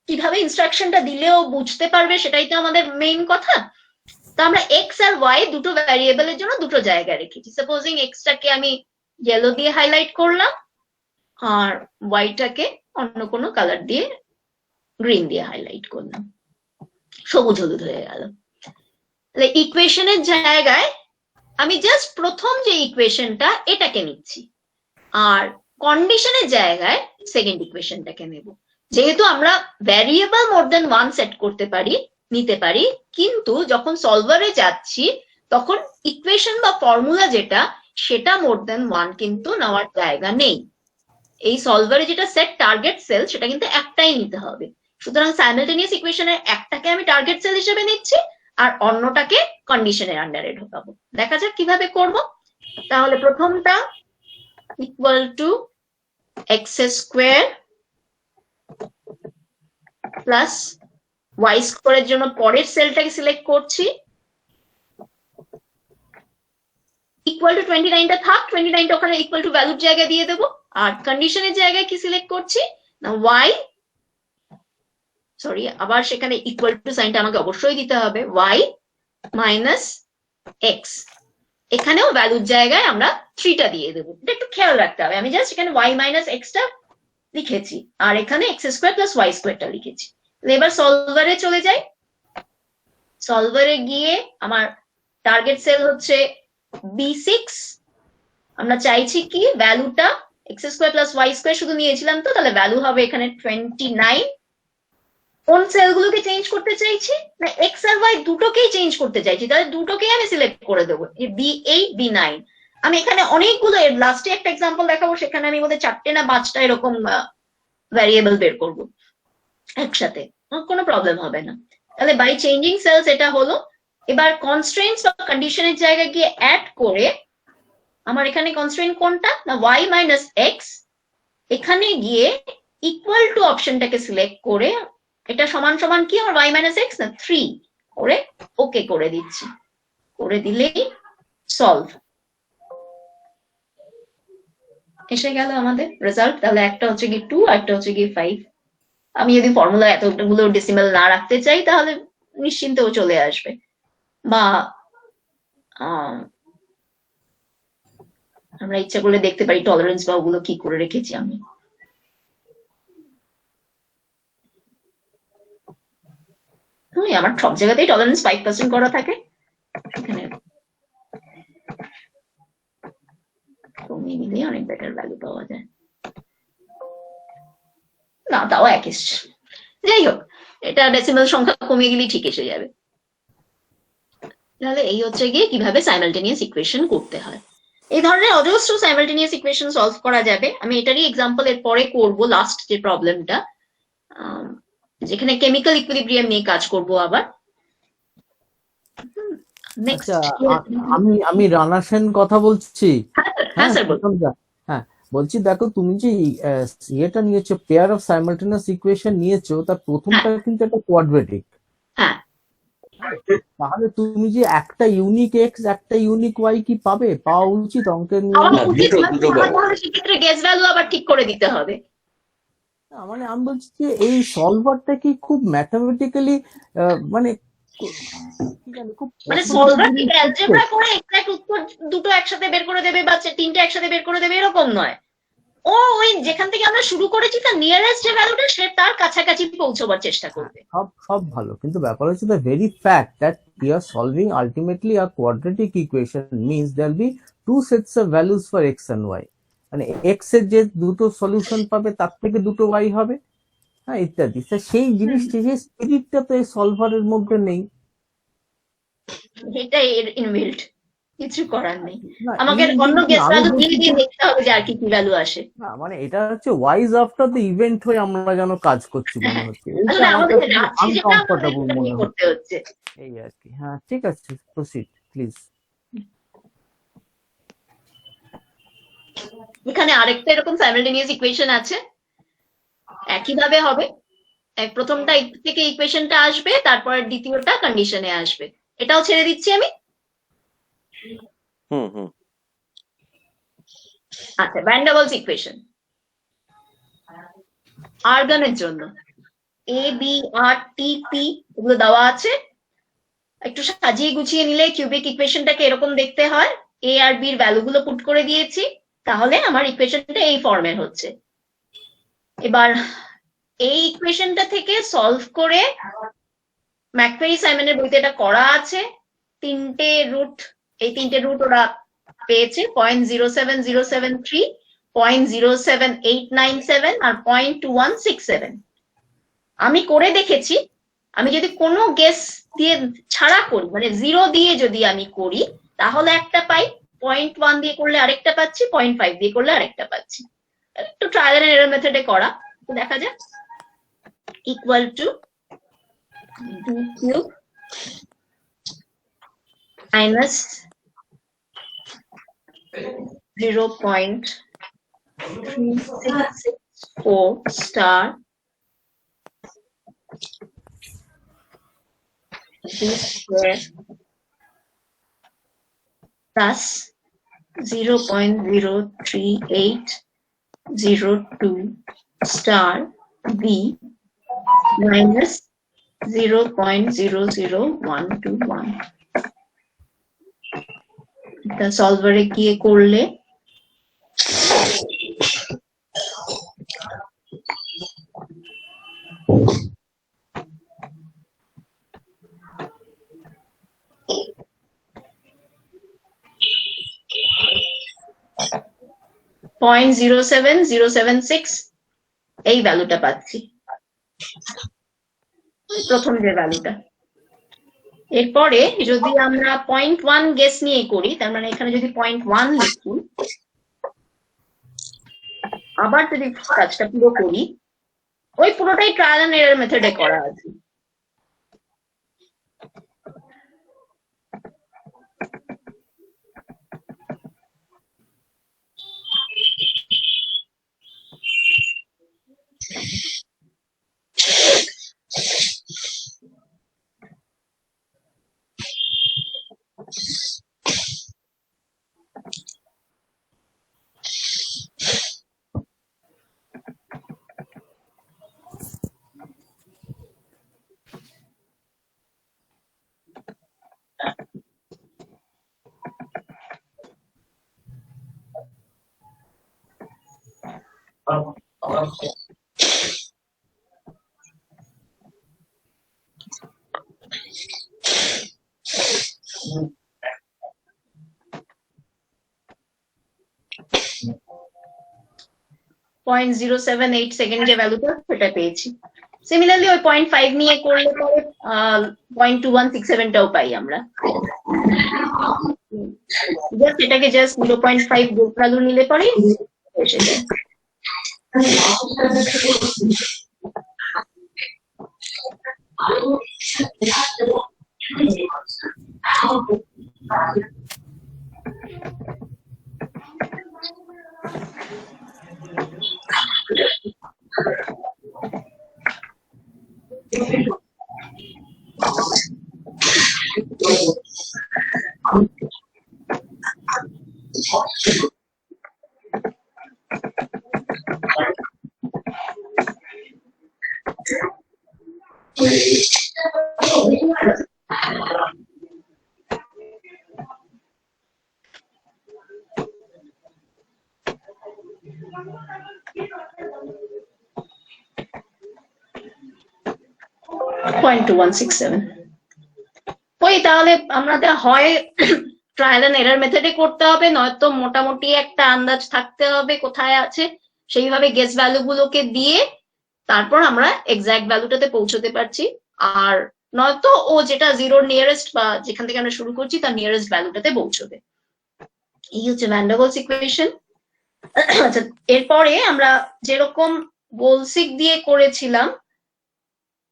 কিভাবে ইনস্ট্রাকশনটা দিলেও বুঝতে পারবে, সেটাই তো আমাদের মেইন কথা। তো আমরা এক্স আর ওয়াই দুটো ভ্যারিয়েবলের জন্য দুটো জায়গায় রেখেছি। সাপোজিং এক্সটাকে আমি ইয়েলো দিয়ে হাইলাইট করলাম আর ওয়াইটাকে অন্য কোনো কালার দিয়ে, গ্রিন দিয়ে হাইলাইট করলাম, সবুজ হলুদ হয়ে গেল। তাহলে ইকুয়েশনের জায়গায় আমি জাস্ট প্রথম যে ইকুয়েশনটা এটাকে নিচ্ছি, আর কন্ডিশনের জায়গায় সেকেন্ড ইকুয়েশনটাকে নেব। যেহেতু আমরা ভ্যারিয়েবল মোর দেন ওয়ান সেট করতে পারি, নিতে পারি, কিন্তু যখন সলভারে যাচ্ছি তখন ইকুয়েশন বা ফর্মুলা যেটা, সেটা মোর দেন ওয়ান কিন্তু নেওয়ার জায়গা নেই। এই সলভারে যেটা সেট টার্গেট সেল, সেটা কিন্তু একটাই নিতে হবে। সুতরাং সাইমালটেনিয়াস ইকুয়েশনের একটাকে আমি টার্গেট সেল হিসেবে নিচ্ছি আর অন্যটাকে কন্ডিশনের আন্ডারে ঢোকাবো। দেখা যাক কিভাবে করব। তাহলে প্রথমটা equal to x square plus y স্কোয়ারের জন্য পরের সেলটাকে সিলেক্ট করছি, ইকুয়াল টু 29টা থাক, 29টা ওখানে ইকুয়াল টু ভ্যালুর জায়গায় দিয়ে দেবো। আর কন্ডিশনের জায়গায় কি সিলেক্ট করছি না, ওয়াই, সরি, আবার সেখানে ইকুয়াল টু সাইনটা আমাকে অবশ্যই দিতে হবে, ওয়াই মাইনাস এক্স। এখানেও ভ্যালুর জায়গায় আমরা 3টা দিয়ে দেবো। এটা একটু খেয়াল রাখতে হবে। আমি জাস্ট এখানে ওয়াই মাইনাস এক্সটা লিখেছি আর এখানে এক্স স্কোয়ার প্লাস ওয়াই স্কোয়ারটা লিখেছি। এবার সলভারে চলে যাই। সলভারে গিয়ে আমার টার্গেট সেল হচ্ছে B6। আমরা চাইছি কি, ভ্যালুটা x square plus y square শুধু নিয়েছিলাম তো, তাহলে ভ্যালু হবে এখানে 29। কোন সেলগুলোকে চেঞ্জ করতে চাইছি না, এক্স আর ওয়াই দুটোকেই চেঞ্জ করতে চাইছি, তাহলে দুটোকেই আমি সিলেক্ট করে দেবো, B8 B9। আমি এখানে অনেকগুলো, এর লাস্টে একটা এক্সাম্পল দেখাবো, সেখানে আমি বোধহয় 4টে না 5টা এরকম ভ্যারিয়েবল বের করবো একসাথে, কোনো প্রবলেম হবে না। তাহলে বাই চেঞ্জিং সেলস এটা হলো। এবার কনস্ট্রেন্টস বা কন্ডিশনের জায়গায় গিয়ে অ্যাড করে, আমার এখানে কনস্ট্রেন্ট কোনটা না, ওয়াই মাইনাস এক্স, এখানে গিয়ে ইকুয়াল টু অপশনটাকে সিলেক্ট করে, এটা সমান সমান কি আমার ওয়াই মাইনাস এক্স না 3 করে ওকে করে দিচ্ছি, করে দিলেই সলভ এসে গেল আমাদের রেজাল্ট। তাহলে একটা হচ্ছে কি 2 আর একটা হচ্ছে কি 5। আমি যদি ফর্মুলা এতগুলো ডেসিমাল না রাখতে চাই তাহলে নিশ্চিন্তেও চলে আসবে। বা আমরা ইচ্ছা করলে দেখতে পারি টলারেন্স বা ওগুলো কি করে রেখেছি আমি। আমার সব জায়গাতেই টলারেন্স 5% করা থাকে, এখানে কমিয়ে নিলে অনেক বেটার ভ্যালু পাওয়া যায়। না, তাও এক এসছে। যাই হোক, এটা ডেসিমাল সংখ্যা কমিয়ে গেলেই ঠিক এসে যাবে। তাহলে এই হচ্ছে গিয়ে কিভাবে সাইমালটেনিয়াস ইকুয়েশন করতে হয়। এই ধরনের অজস্র সাইমালটেনিয়াস ইকুয়েশন সলভ করা যাবে। আমি এটারই এক্সাম্পল এর পরে করব, লাস্ট যে প্রবলেমটা যেখানে কেমিক্যাল ইকুইলিব্রিয়াম নিয়ে কাজ করব আবার। নেক্সট, আচ্ছা, আমি রানা সেন কথা বলছি। হ্যাঁ স্যার বলুন। প্রথম হ্যাঁ, বলছি দেখো তুমি যে ইয়েটা নিয়েছো, পেয়ার অফ সাইমালটেনিয়াস ইকুয়েশন নিয়েছো, তার প্রথমটা কিন্তু একটা কোয়াড্রেটিক। হ্যাঁ, তাহলে তুমি যে একটা ইউনিক এক্স একটা ইউনিক ওয়াই কি পাবে? পাওয়া উচিত অঙ্কের নিয়ম। আমার উচিত নয়, আমার তাহলে সেক্ষেত্রে গেস ভ্যালু আবার ঠিক করে দিতে হবে। মানে আমি বলছি যে এই সলভারটা কি খুব ম্যাথামেটিক্যালি মানে কি জানি, খুব মানে possible সলভার কি জিনিস অ্যালজেব্রা হচ্ছে? করে এক্সাক্ট উত্তর দুটো একসাথে বের করে দেবে বা তিনটে একসাথে বের করে দেবে এরকম নয়। ও ওই যেখান থেকে আমরা শুরু করেছি তার নিয়ারেস্ট যে ভ্যালুটা সে তার কাছাকাছি পৌঁছবার চেষ্টা করবে। সব ভালো, কিন্তু ব্যাপার হচ্ছে the very fact that we are solving ultimately a quadratic equation means there'll be two sets of values for x and y. মানে x এর যে দুটো সলিউশন পাবে তার থেকে দুটো y হবে, হ্যাঁ, ইত্যাদি। সেই জিনিসটা, সেই স্পিরিটটা তো এই সলভারের মধ্যে নেই। এটা এর ইনবিল্ট, কিছু করার নেই। না, আমাকে অন্য গেস ভ্যালু দিয়ে দেখতে হবে যে আর কি কি ভ্যালু আসে। না মানে এটা হচ্ছে ওয়াইজ আফটার দ্য ইভেন্ট হয়ে আমরা যেন কাজ করছি মনে হচ্ছে, আসলে আমাদের রাত্রি যেটা আমাদের আনকমফোর্টেবল মনে হচ্ছে, করতে হচ্ছে। এই আর কি। হ্যাঁ, ঠিক আছে, প্রসিড প্লিজ। এখানে আরেকটা এরকম সাইমালটেনিয়াস ইকুয়েশন আছে, একইভাবে হবে। প্রথমটা থেকে ইকুয়েশনটা আসবে, তারপর দ্বিতীয়টা কন্ডিশনে আসবে। এটাও ছেড়ে দিচ্ছি আমি। আচ্ছা, ভ্যান ডার ওয়ালস ইকুয়েশন আর্গনের জন্য A B R T P এগুলো দেওয়া আছে। একটু সাজিয়ে গুছিয়ে নিলে কিউবিক ইকুয়েশনটাকে এরকম দেখতে হয়। এ আর বি এর ভ্যালুগুলো পুট করে দিয়েছি, তাহলে আমার ইকুয়েশনটা এই ফর্মের হচ্ছে। এবার এই ইকুয়েশনটা থেকে সলভ করে, ম্যাকফেরি সাইমনের বইতে এটা করা আছে, এই তিনটে রুট ওরা পেয়েছে 0.07073, 0.07897 আর 0.2167। আমি করে দেখেছি, আমি যদি কোনো গেস দিয়ে ছাড়া করি, মানে 0 দিয়ে যদি আমি করি তাহলে একটা পাই, 0.1 দিয়ে করলে আরেকটা পাচ্ছি, 0.5 দিয়ে করলে আরেকটা পাচ্ছি। একটু ট্রায়াল এন্ড এরর মেথডে করা, দেখা যাক। Equal to 2 cube minus 0.3664 star this square plus 0.03802 star b minus 0.00121। এটা সলভারে গিয়ে করলে .07076 এই ভ্যালুটা পাচ্ছি, প্রথম যে ভ্যালুটা। এরপরে যদি আমরা 0.1 গেস নিয়ে করি, তার মানে এখানে যদি 0.1 লিখি, আবার যদি কাজটা পুরো করি, ওই পুরোটাই ট্রায়াল এন্ড এরর মেথডে করা আছে। .078 সেকেন্ড যে ভ্যালুটা সেটা পেয়েছি। সিমিলারলি ওই 0.5 নিয়ে করলে পরে 0.2167টাও পাই আমরা। জাস্ট এটাকে জাস্ট 0.5 গেস ভ্যালু নিলে পরে এসে যায়। ওই তাহলে আমাদের হয় ট্রায়াল এন্ড এরর মেথডে করতে হবে, নয়তো মোটামুটি একটা আন্দাজ থাকতে হবে কোথায় আছে, সেইভাবে গেস ভ্যালু গুলোকে দিয়ে তারপর আমরা এক্সাক্ট ভ্যালুটাতে পৌঁছতে পারছি। আর নয়তো ও যেটা জিরোর নিয়ারেস্ট বা যেখান থেকে আমরা শুরু করছি তার নিয়ারেস্ট ভ্যালুটাতে পৌঁছবে। এই হচ্ছে ভ্যান ডার ওয়ালস ইকুয়েশন। আচ্ছা, এরপরে আমরা যেরকম গোলসিক দিয়ে করেছিলাম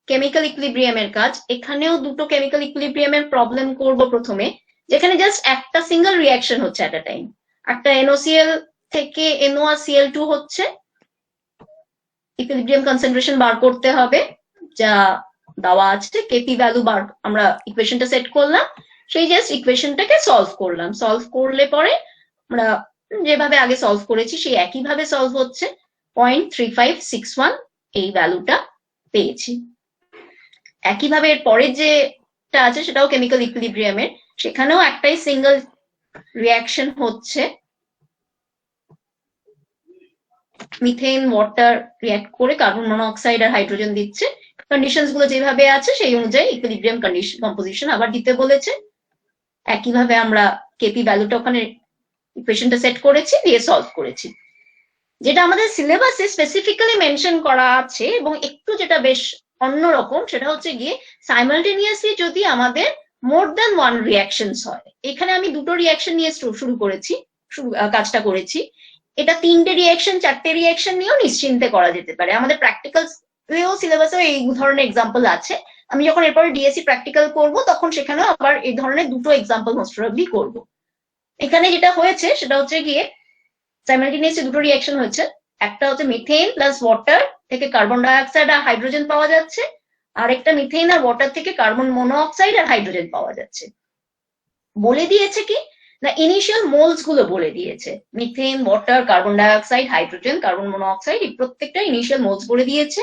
কেমিক্যাল ইকুইলিব্রিয়ামের কাজ, এখানেও দুটো কেমিক্যাল ইকুইলিব্রিয়ামের প্রবলেম করব প্রথমে, যেখানে জাস্ট একটা সিঙ্গেল রিয়াকশন হচ্ছে এট আ টাইম। একটা NOCl থেকে NOCl2 হচ্ছে, ইকুইলিব্রিয়াম কনসেন্ট্রেশন বার করতে হবে যা দেওয়া আছে, কেপি ভ্যালু বার আমরা ইকুয়েশনটা সেট করলাম, সেই জাস্ট ইকুয়েশনটাকে সলভ করলাম। সলভ করলে পরে আমরা যেভাবে আগে সলভ করেছি সেই একইভাবে সলভ হচ্ছে, 0.3561 এই ভ্যালুটা পেয়েছি। একইভাবে এর পরের যেটা আছে সেটাও কেমিক্যাল ইকুইলিব্রিয়ামের, সেখানেও একটাই সিঙ্গেল রিয়াকশন হচ্ছে, মিথেন ওয়াটার রিয়াক্ট করে কার্বন মনোঅক্সাইড আর হাইড্রোজেন দিচ্ছে। কন্ডিশনস গুলো যেভাবে আছে সেই অনুযায়ী ইকুইলিব্রিয়াম কম্পোজিশন আবার দিতে বলেছে। একইভাবে আমরা কেপি ভ্যালুটা ওখানে ইকুয়েশনটা সেট করেছি, দিয়ে সলভ করেছি। যেটা আমাদের সিলেবাসে স্পেসিফিক্যালি মেনশন করা আছে এবং একটু যেটা বেশ অন্যরকম, সেটা হচ্ছে গিয়ে সাইমালটেনিয়াসলি যদি আমাদের মোর দ্যান ওয়ান রিয়াকশনস হয়। এখানে আমি দুটো রিয়াকশন নিয়ে শুরু করেছি, কাজটা করেছি। এটা 3টে রিয়াকশন 4টে রিয়াকশন নিয়েও নিশ্চিন্তে করা যেতে পারে। আমাদের প্র্যাকটিক্যাল সিলেবাসেও এই ধরনের এক্সাম্পল আছে। আমি যখন এরপরে ডিএসসি প্র্যাকটিক্যাল করব তখন সেখানেও আবার এই ধরনের দুটো এক্সাম্পল মোস্ট প্রবাবলি করব। এখানে যেটা হয়েছে সেটা হচ্ছে গিয়ে সাইমালটেনিয়াসলি দুটো রিয়াকশন হয়েছে, একটা হচ্ছে মিথেন প্লাস ওয়াটার থেকে কার্বন ডাইঅক্সাইড আর হাইড্রোজেন পাওয়া যাচ্ছে, আর একটা মিথেন আর ওয়াটার থেকে কার্বন মনোঅক্সাইড আর হাইড্রোজেন পাওয়া যাচ্ছে। বলে দিয়েছে কি না, ইনিশিয়াল মোলস গুলো বলে দিয়েছে, methane water carbon dioxide hydrogen carbon monoxide এই প্রত্যেকটা ইনিশিয়াল মোলস বলে দিয়েছে।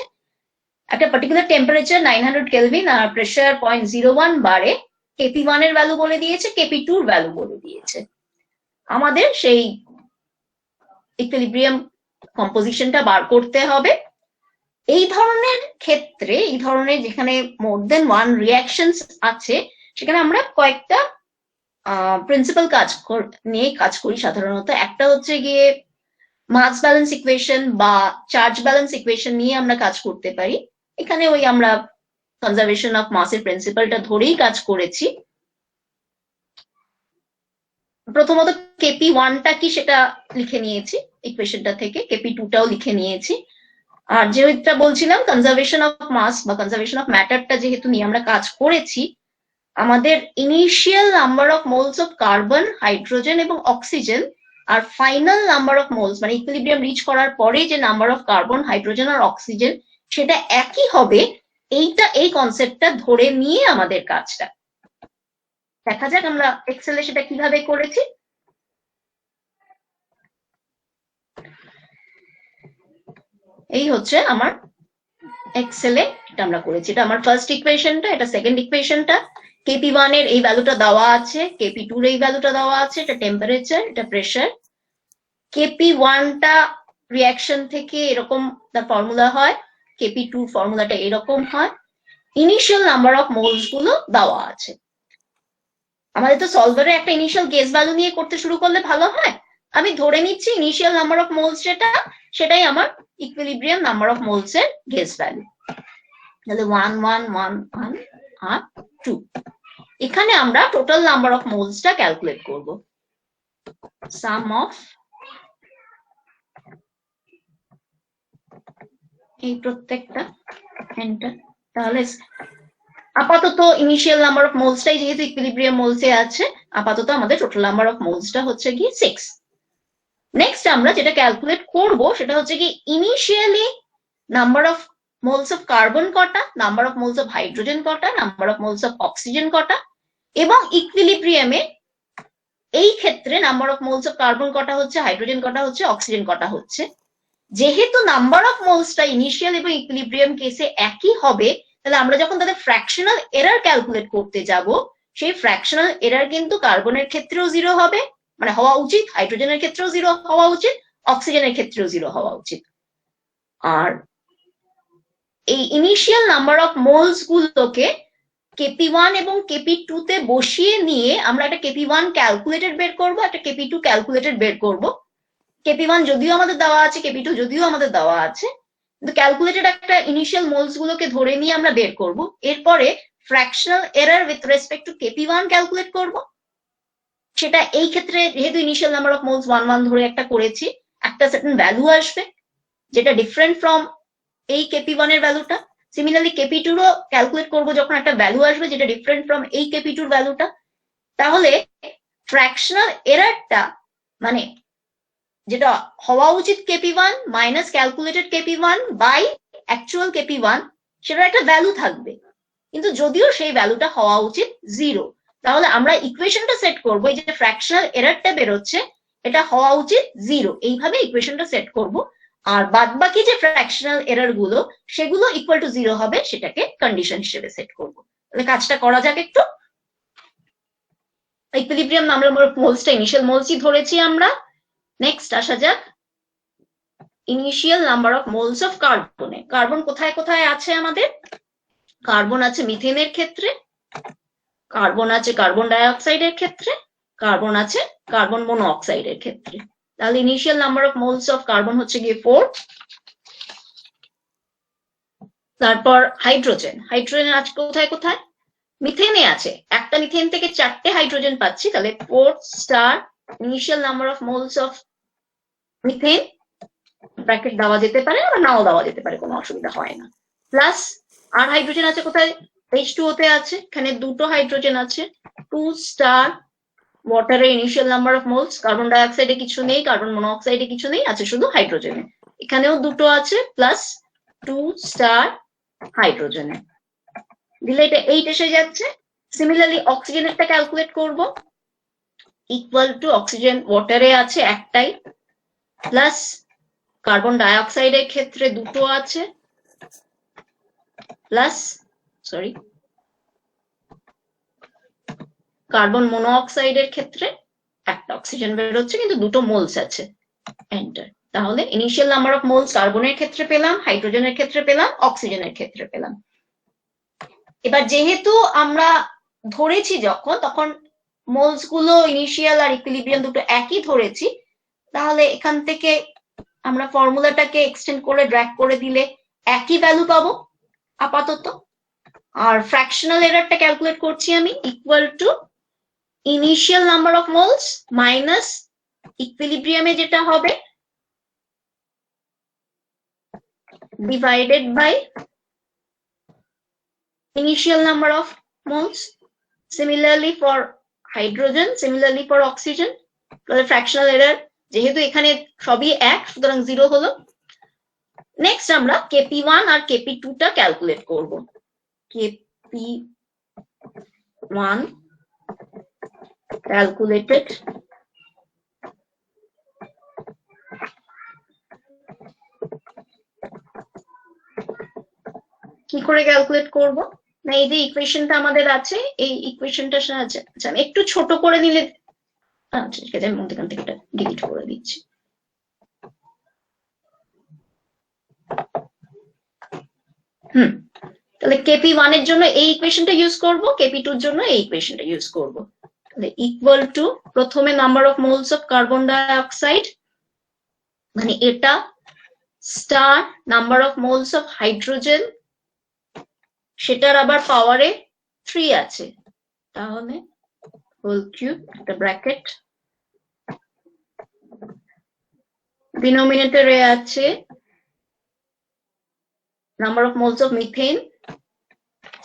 একটা পার্টিকুলার টেম্পারেচার 900 কেলভিন আর প্রেসার 0.01 বারে KP1 এর ভ্যালু বলে দিয়েছে, KP2 এর ভ্যালু বলে দিয়েছে। আমাদের সেই ইকুইলিব্রিয়াম কম্পোজিশনটা বার করতে হবে। এই ধরনের ক্ষেত্রে, এই ধরনের যেখানে মোর দেন ওয়ান রিয়াকশনস আছে, সেখানে আমরা কয়েকটা প্রিন্সিপাল নিয়ে কাজ করি সাধারণত। একটা হচ্ছে গিয়ে মাস ব্যালেন্স ইকুয়েশন বা চার্জ ব্যালেন্স ইকুয়েশন নিয়ে আমরা কাজ করতে পারি। এখানে ওই আমরা কনজারভেশন অফ মাসের প্রিন্সিপালটা ধরেই কাজ করেছি। প্রথমত KP1টা কি সেটা লিখে নিয়েছি ইকুয়েশনটা থেকে, KP2টাও লিখে নিয়েছি। আর যেটা বলছিলাম কনজারভেশন অফ মাস বা কনজারভেশন অফ ম্যাটারটা যেহেতু নিয়ে আমরা কাজ করেছি, আমাদের initial number of moles of carbon, hydrogen এবং অক্সিজেন আর ফাইনাল নাম্বার অফ মোলস মানে ইকুইলিব্রিয়াম রিচ করার পরে যে নাম্বার অফ কার্বন, হাইড্রোজেন আর অক্সিজেন সেটা একই হবে, এই কনসেপ্টটা ধরে নিয়ে আমাদের কাজটা। দেখা যাক আমরা এক্সেলে সেটা কিভাবে করেছি। এই হচ্ছে আমার এক্সেলে এটা আমরা করেছি। এটা আমার ফার্স্ট ইকুয়েশনটা, এটা সেকেন্ড ইকুয়েশনটা। KP1 এর এই ভ্যালুটা দেওয়া আছে, KP2 এর এই ভ্যালুটা দেওয়া আছে, এটা টেম্পারেচার, এটা প্রেসার। KP1টা রিয়াকশন থেকে এরকম তার ফর্মুলা হয়, KP2 ফর্মুলাটা এরকম হয়। ইনিশিয়াল নাম্বার অফ মোলস গুলো দেওয়া আছে। আমাদের তো সলভারে একটা ইনিশিয়াল গেস ভ্যালু নিয়ে করতে শুরু করলে ভালো হয়। আমি ধরে নিচ্ছি ইনিশিয়াল নাম্বার অফ মোলস যেটা, সেটাই আমার ইকুইলিব্রিয়াম নাম্বার অফ মোলস এর গেস ভ্যালু। তাহলে 1 1 1 1 আর 2। এখানে আমরা টোটাল নাম্বার অফ মোলসটা ক্যালকুলেট করব। সাম অফ এই প্রত্যেকটা এন্টার। তাহলে আপাতত ইনিশিয়াল নাম্বার অফ মোলসটাই যেহেতু ইকুইলিব্রিয়াম মোলসে আছে, আপাতত আমাদের টোটাল নাম্বার অফ মোলসটা হচ্ছে কি 6। নেক্সট আমরা যেটা ক্যালকুলেট করব সেটা হচ্ছে কি initially number of moles of carbon কটা, number of moles of hydrogen কটা, number of moles of oxygen কটা, এবং ইকুইলিব্রিয়ামে এই ক্ষেত্রে number of moles of carbon কটা হচ্ছে, হাইড্রোজেন কটা হচ্ছে, অক্সিজেন কটা হচ্ছে। যেহেতু নাম্বার অফ মোলসটা ইনিশিয়াল এবং ইকুইলিব্রিয়াম কেসে একই হবে, তাহলে আমরা যখন তাদের ফ্র্যাকশনাল এরর ক্যালকুলেট করতে যাব, সেই ফ্র্যাকশনাল এরর কিন্তু কার্বনের ক্ষেত্রেও 0 হবে, মানে হওয়া উচিত, হাইড্রোজেনের ক্ষেত্রেও 0 হওয়া উচিত, অক্সিজেনের ক্ষেত্রেও 0 হওয়া উচিত। আর এই ইনিশিয়াল নাম্বার অফ মোলস গুলোকে KP1 এবং KP2 তে বসিয়ে নিয়ে আমরা একটা KP1 ক্যালকুলেটেড বের করব, একটা KP2 ক্যালকুলেটেড বের করব। KP1 যদিও আমাদের দেওয়া আছে, KP2 যদিও আমাদের দেওয়া আছে, কিন্তু ক্যালকুলেটেড একটা ইনিশিয়াল মোলস গুলোকে ধরে নিয়ে আমরা বের করব। এরপরে fractional error with respect to KP1 calculate করব। সেটা এই ক্ষেত্রে যেহেতু ইনিশিয়াল নাম্বার অফ মোলস 1 1 ধরে একটা করেছি, একটা সার্টেন ভ্যালু আসবে যেটা ডিফারেন্ট ফ্রম এই KP1 এর ভ্যালুটা। সিমিলারলি KP2 রও ক্যালকুলেট করব যখন একটা ভ্যালু আসবে যেটা ডিফারেন্ট ফ্রম এই KP2 এর ভ্যালুটা। তাহলে ফ্র্যাকশনাল এররটা মানে যেটা হওয়া উচিত KP1 minus calculated KP1 by actual KP1, সেটার একটা ভ্যালু থাকবে, কিন্তু যদিও সেই ভ্যালুটা হওয়া উচিত 0। তাহলে আমরা ইকুয়েশনটা সেট করব, এই যে ফ্র্যাকশনাল এররটা বেরোচ্ছে এটা হওয়া উচিত 0, এইভাবে ইকুয়েশনটা সেট করব। আর বাদবাকি যে ফ্র্যাকশনাল এরর গুলো সেগুলো ইকুয়াল টু 0 হবে, সেটাকে কন্ডিশন হিসেবে সেট করব। তাহলে কাজটা করা যাক একটু। ইকুইলিব্রিয়াম নাম্বার অফ মোলসটা ইনিশিয়াল মোলসই ধরেছি আমরা। নেক্সট আসা যাক initial number of moles of কার্বনে। কার্বন কোথায় কোথায় আছে আমাদের? কার্বন আছে মিথেনের ক্ষেত্রে, কার্বন আছে কার্বন ডাই অক্সাইডের ক্ষেত্রে, কার্বন আছে কার্বন মনোঅক্সাইডের ক্ষেত্রে। তাহলে initial number of moles of carbon হচ্ছে গিয়ে 4। তারপর হাইড্রোজেন, হাইড্রোজেন আছে কোথায় কোথায়? মিথেনে আছে, একটা মিথেন থেকে 4টে হাইড্রোজেন পাচ্ছি, তাহলে 4 star initial number of moles of methane, bracket দেওয়া যেতে পারে বা নাও দেওয়া যেতে পারে, কোনো অসুবিধা হয় না। প্লাস আর হাইড্রোজেন আছে কোথায়? H2O তে আছে, এখানে 2টো হাইড্রোজেন আছে, 2 স্টার ওয়াটারের initial number of moles. Carbon ডাই অক্সাইডে কিছু নেই, কার্বন মনোঅক্সাইডে কিছু নেই, আছে শুধু হাইড্রোজেনে, এখানেও 2টো আছে, প্লাস 2 স্টার হাইড্রোজেনে দিলে এটা 8 এসে যাচ্ছে। সিমিলারলি অক্সিজেনেরটা ক্যালকুলেট করব, ইকুয়াল টু অক্সিজেন ওয়াটারে আছে একটাই, প্লাস কার্বন ডাই অক্সাইডের ক্ষেত্রে 2টো আছে, প্লাস কার্বন মনোঅক্সাইডের ক্ষেত্রে একটা অক্সিজেন বেরোচ্ছে, কিন্তু 2টো মোলস আছে। এন্টার। তাহলে ইনিশিয়াল নাম্বার অফ মোলস কার্বনের ক্ষেত্রে পেলাম, হাইড্রোজেনের ক্ষেত্রে পেলাম, অক্সিজেনের ক্ষেত্রে পেলাম। এবার যেহেতু আমরা ধরেছি তখন মোলস গুলো ইনিশিয়াল আর ইকুইলিব্রিয়াম দুটো একই ধরেছি, তাহলে এখান থেকে আমরা ফর্মুলাটাকে এক্সটেন্ড করে ড্র্যাগ করে দিলে একই ভ্যালু পাবো আপাতত। আর ফ্র্যাকশনাল এররটা ক্যালকুলেট করছি আমি, equal to initial number of moles minus ইকুইলিব্রিয়ামে যেটা হবে divided by initial number of moles. Similarly for hydrogen, similarly for oxygen. তাহলে fractional error যেহেতু এখানে সবই এক, সুতরাং 0 হলো। নেক্সট আমরা KP1 আর KP2 টা ক্যালকুলেট করব। KP1 ক্যালকুলেটেড কি করে ক্যালকুলেট করব? না, এই যে ইকুয়েশনটা আমাদের আছে, এই ইকুয়েশনটার সাহায্যে, আচ্ছা আমি একটু ছোট করে নিলে, আচ্ছা ঠিক আছে, আমি মধ্যখান থেকে এটা ডিলিট করে দিচ্ছি। তাহলে KP1 এর জন্য এই ইকুয়েশনটা ইউজ করব, KP2 এর জন্য এই ইকুয়েশনটা ইউজ করব। তাহলে ইকুয়াল টু প্রথমে number of moles of carbon ডাই অক্সাইড, মানে এটা, star number of moles of hydrogen, সেটার আবার পাওয়ারে 3 আছে, তাহলে হোল কিউব একটা ব্র্যাকেট, ডিনোমিনেটরে আছে number of moles of methane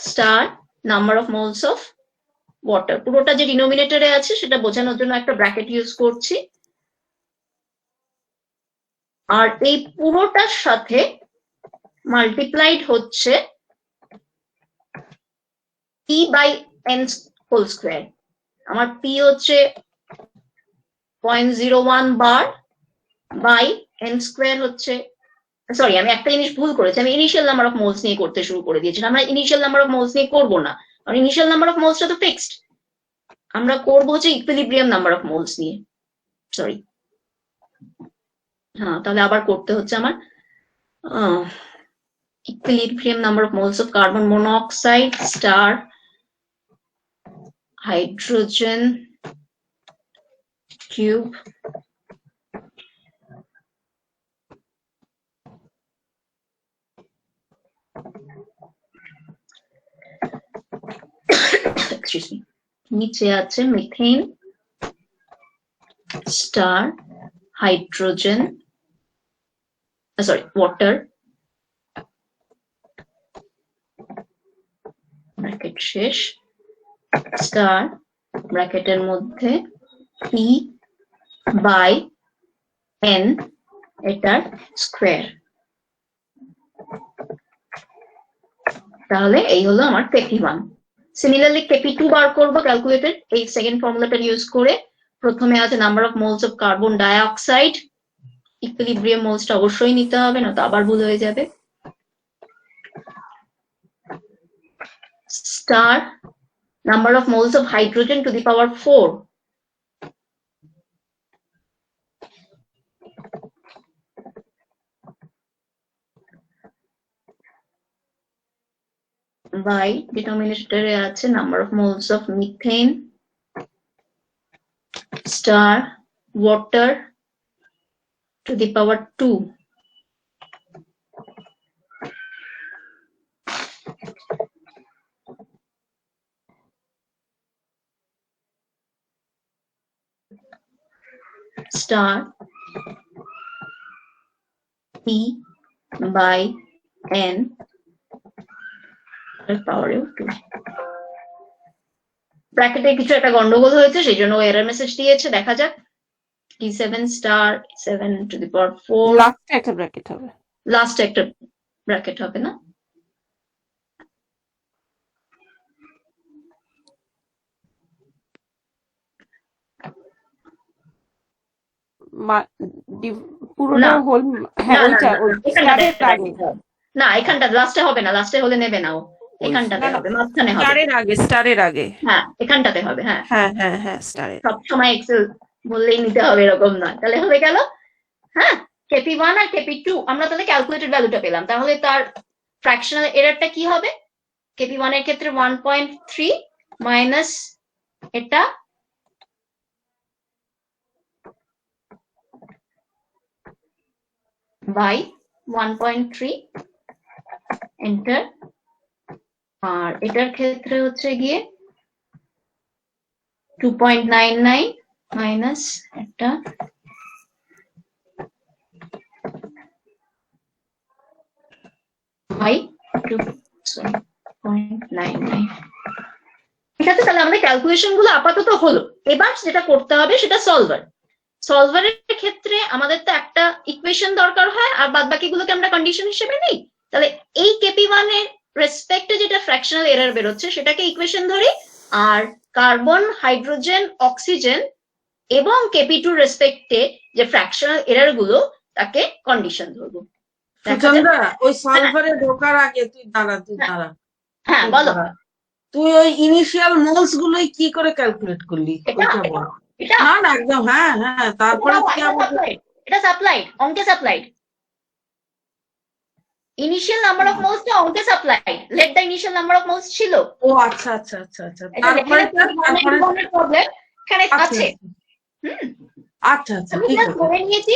star number of moles of water. পুরোটা যে ডিনোমিনেটরে আছে সেটা বোঝানোর জন্য একটা ব্র্যাকেট ইউজ করছি, আর এই পুরোটার সাথে মাল্টিপ্লাইড হচ্ছে p by n whole square. আমার p হচ্ছে 0.01 বার বাই n স্কোয়ার হচ্ছে, সরি আমি একটা জিনিস ভুল করেছি, আমি ইনিশিয়াল নাম্বার অফ মোলস নিয়ে করতে শুরু করে দিয়েছিলাম। আমরা ইনিশিয়াল নাম্বার অফ মোলস নিয়ে করবো না, কারণ ইনিশিয়াল নাম্বার অফ মোলসটা তো ফিক্সড। আমরা করবো হচ্ছে ইকুইলিব্রিয়াম নাম্বার অফ মোলস নিয়ে, সরি। হ্যাঁ, তাহলে আবার করতে হচ্ছে আমার equilibrium number of moles of carbon monoxide star hydrogen cube excuse me, নিচে আছে methane star hydrogen sorry water bracket শেষ, স্টার ব্র্যাকেটের মধ্যে p বাই n এটার স্কোয়ার। তাহলে এই হলো আমার KP1। সিমিলারলি KP2 বার করবো ক্যালকুলেটেড এই সেকেন্ড ফর্মুলাটা ইউজ করে। প্রথমে আছে number of moles of carbon dioxide, equilibrium মোলসটা অবশ্যই নিতে হবে, না তো আবার ভুল হয়ে যাবে। Star number of moles of hydrogen to the power 4 by denominator আছে number of moles of methane star water to the power 2 star p by n power 2। ব্র্যাকেটে কিছু একটা গন্ডগোল হয়েছে, সেই জন্য এরর মেসেজ দিয়েছে, দেখা যাক। E7 star 7 to the power 4 লাস্টে একটা ব্র্যাকেট হবে, লাস্ট একটা ব্র্যাকেট হবে না? পুরোটা না। হোল, হ্যাঁ ওইটা ওই স্টারের আগে, না এখানটা লাস্টে হবে না, লাস্টে হলে নেবে না ও, এখানটাতে হবে, মাঝখানে হবে। স্টারের আগে, হ্যাঁ এখানটাতে হবে। হ্যাঁ হ্যাঁ হ্যাঁ হ্যাঁ স্টারের। সব সময় এক্সেল বললেই নিতে হবে এরকম নয়। তাহলে হয়ে গেল, হ্যাঁ KP1 আর KP2 আমরা তাহলে ক্যালকুলেটেড ভ্যালুটা পেলাম। তাহলে তার ফ্র্যাকশনাল এররটা কি হবে? KP1 এর ক্ষেত্রে 1.3 মাইনাস এটা বাই 1.3 এন্টার, আর এটার ক্ষেত্রে হচ্ছে গিয়ে 2.99 মাইনাস একটা বাই 2.99। ঠিক আছে, তাহলে আমাদের ক্যালকুলেশন গুলো আপাতত হলো। এবার যেটা করতে হবে সেটা সলভার। সলভারের ক্ষেত্রে আমাদের তো একটা ইকুয়েশন দরকার হয়, আর বাদ বাকিগুলোকে আমরা কন্ডিশন হিসেবে নেই। তাহলে এই KP1 এর রেসপেক্টে যেটা ফ্র্যাকশনাল এরর বেরোচ্ছে সেটাকে ইকুয়েশন ধরি, আর কার্বন হাইড্রোজেন অক্সিজেন এবং KP2 রেসপেক্টে যে ফ্র্যাকশনাল এরর গুলো তাকে কন্ডিশন ধরবো। সুচন্দ্রা, ওই সলভারে ঢোকার আগে তুই দাঁড়া। হ্যাঁ বলো। তুই ওই ইনিশিয়াল মোলস গুলোই কি করে ক্যালকুলেট করলি? এটা বল। না একদম, হ্যাঁ হ্যাঁ, তারপরে এটা সাপ্লাইড, অঙ্কে supplied. Initial number of moles টা অঙ্কে supplied, let the initial number of moles ছিল। ও আচ্ছা আচ্ছা আচ্ছা আচ্ছা, তারপরে প্রবলেম এখানে আছে। আচ্ছা আচ্ছা, আমি ঠিক আছে। ধরে নিয়েছি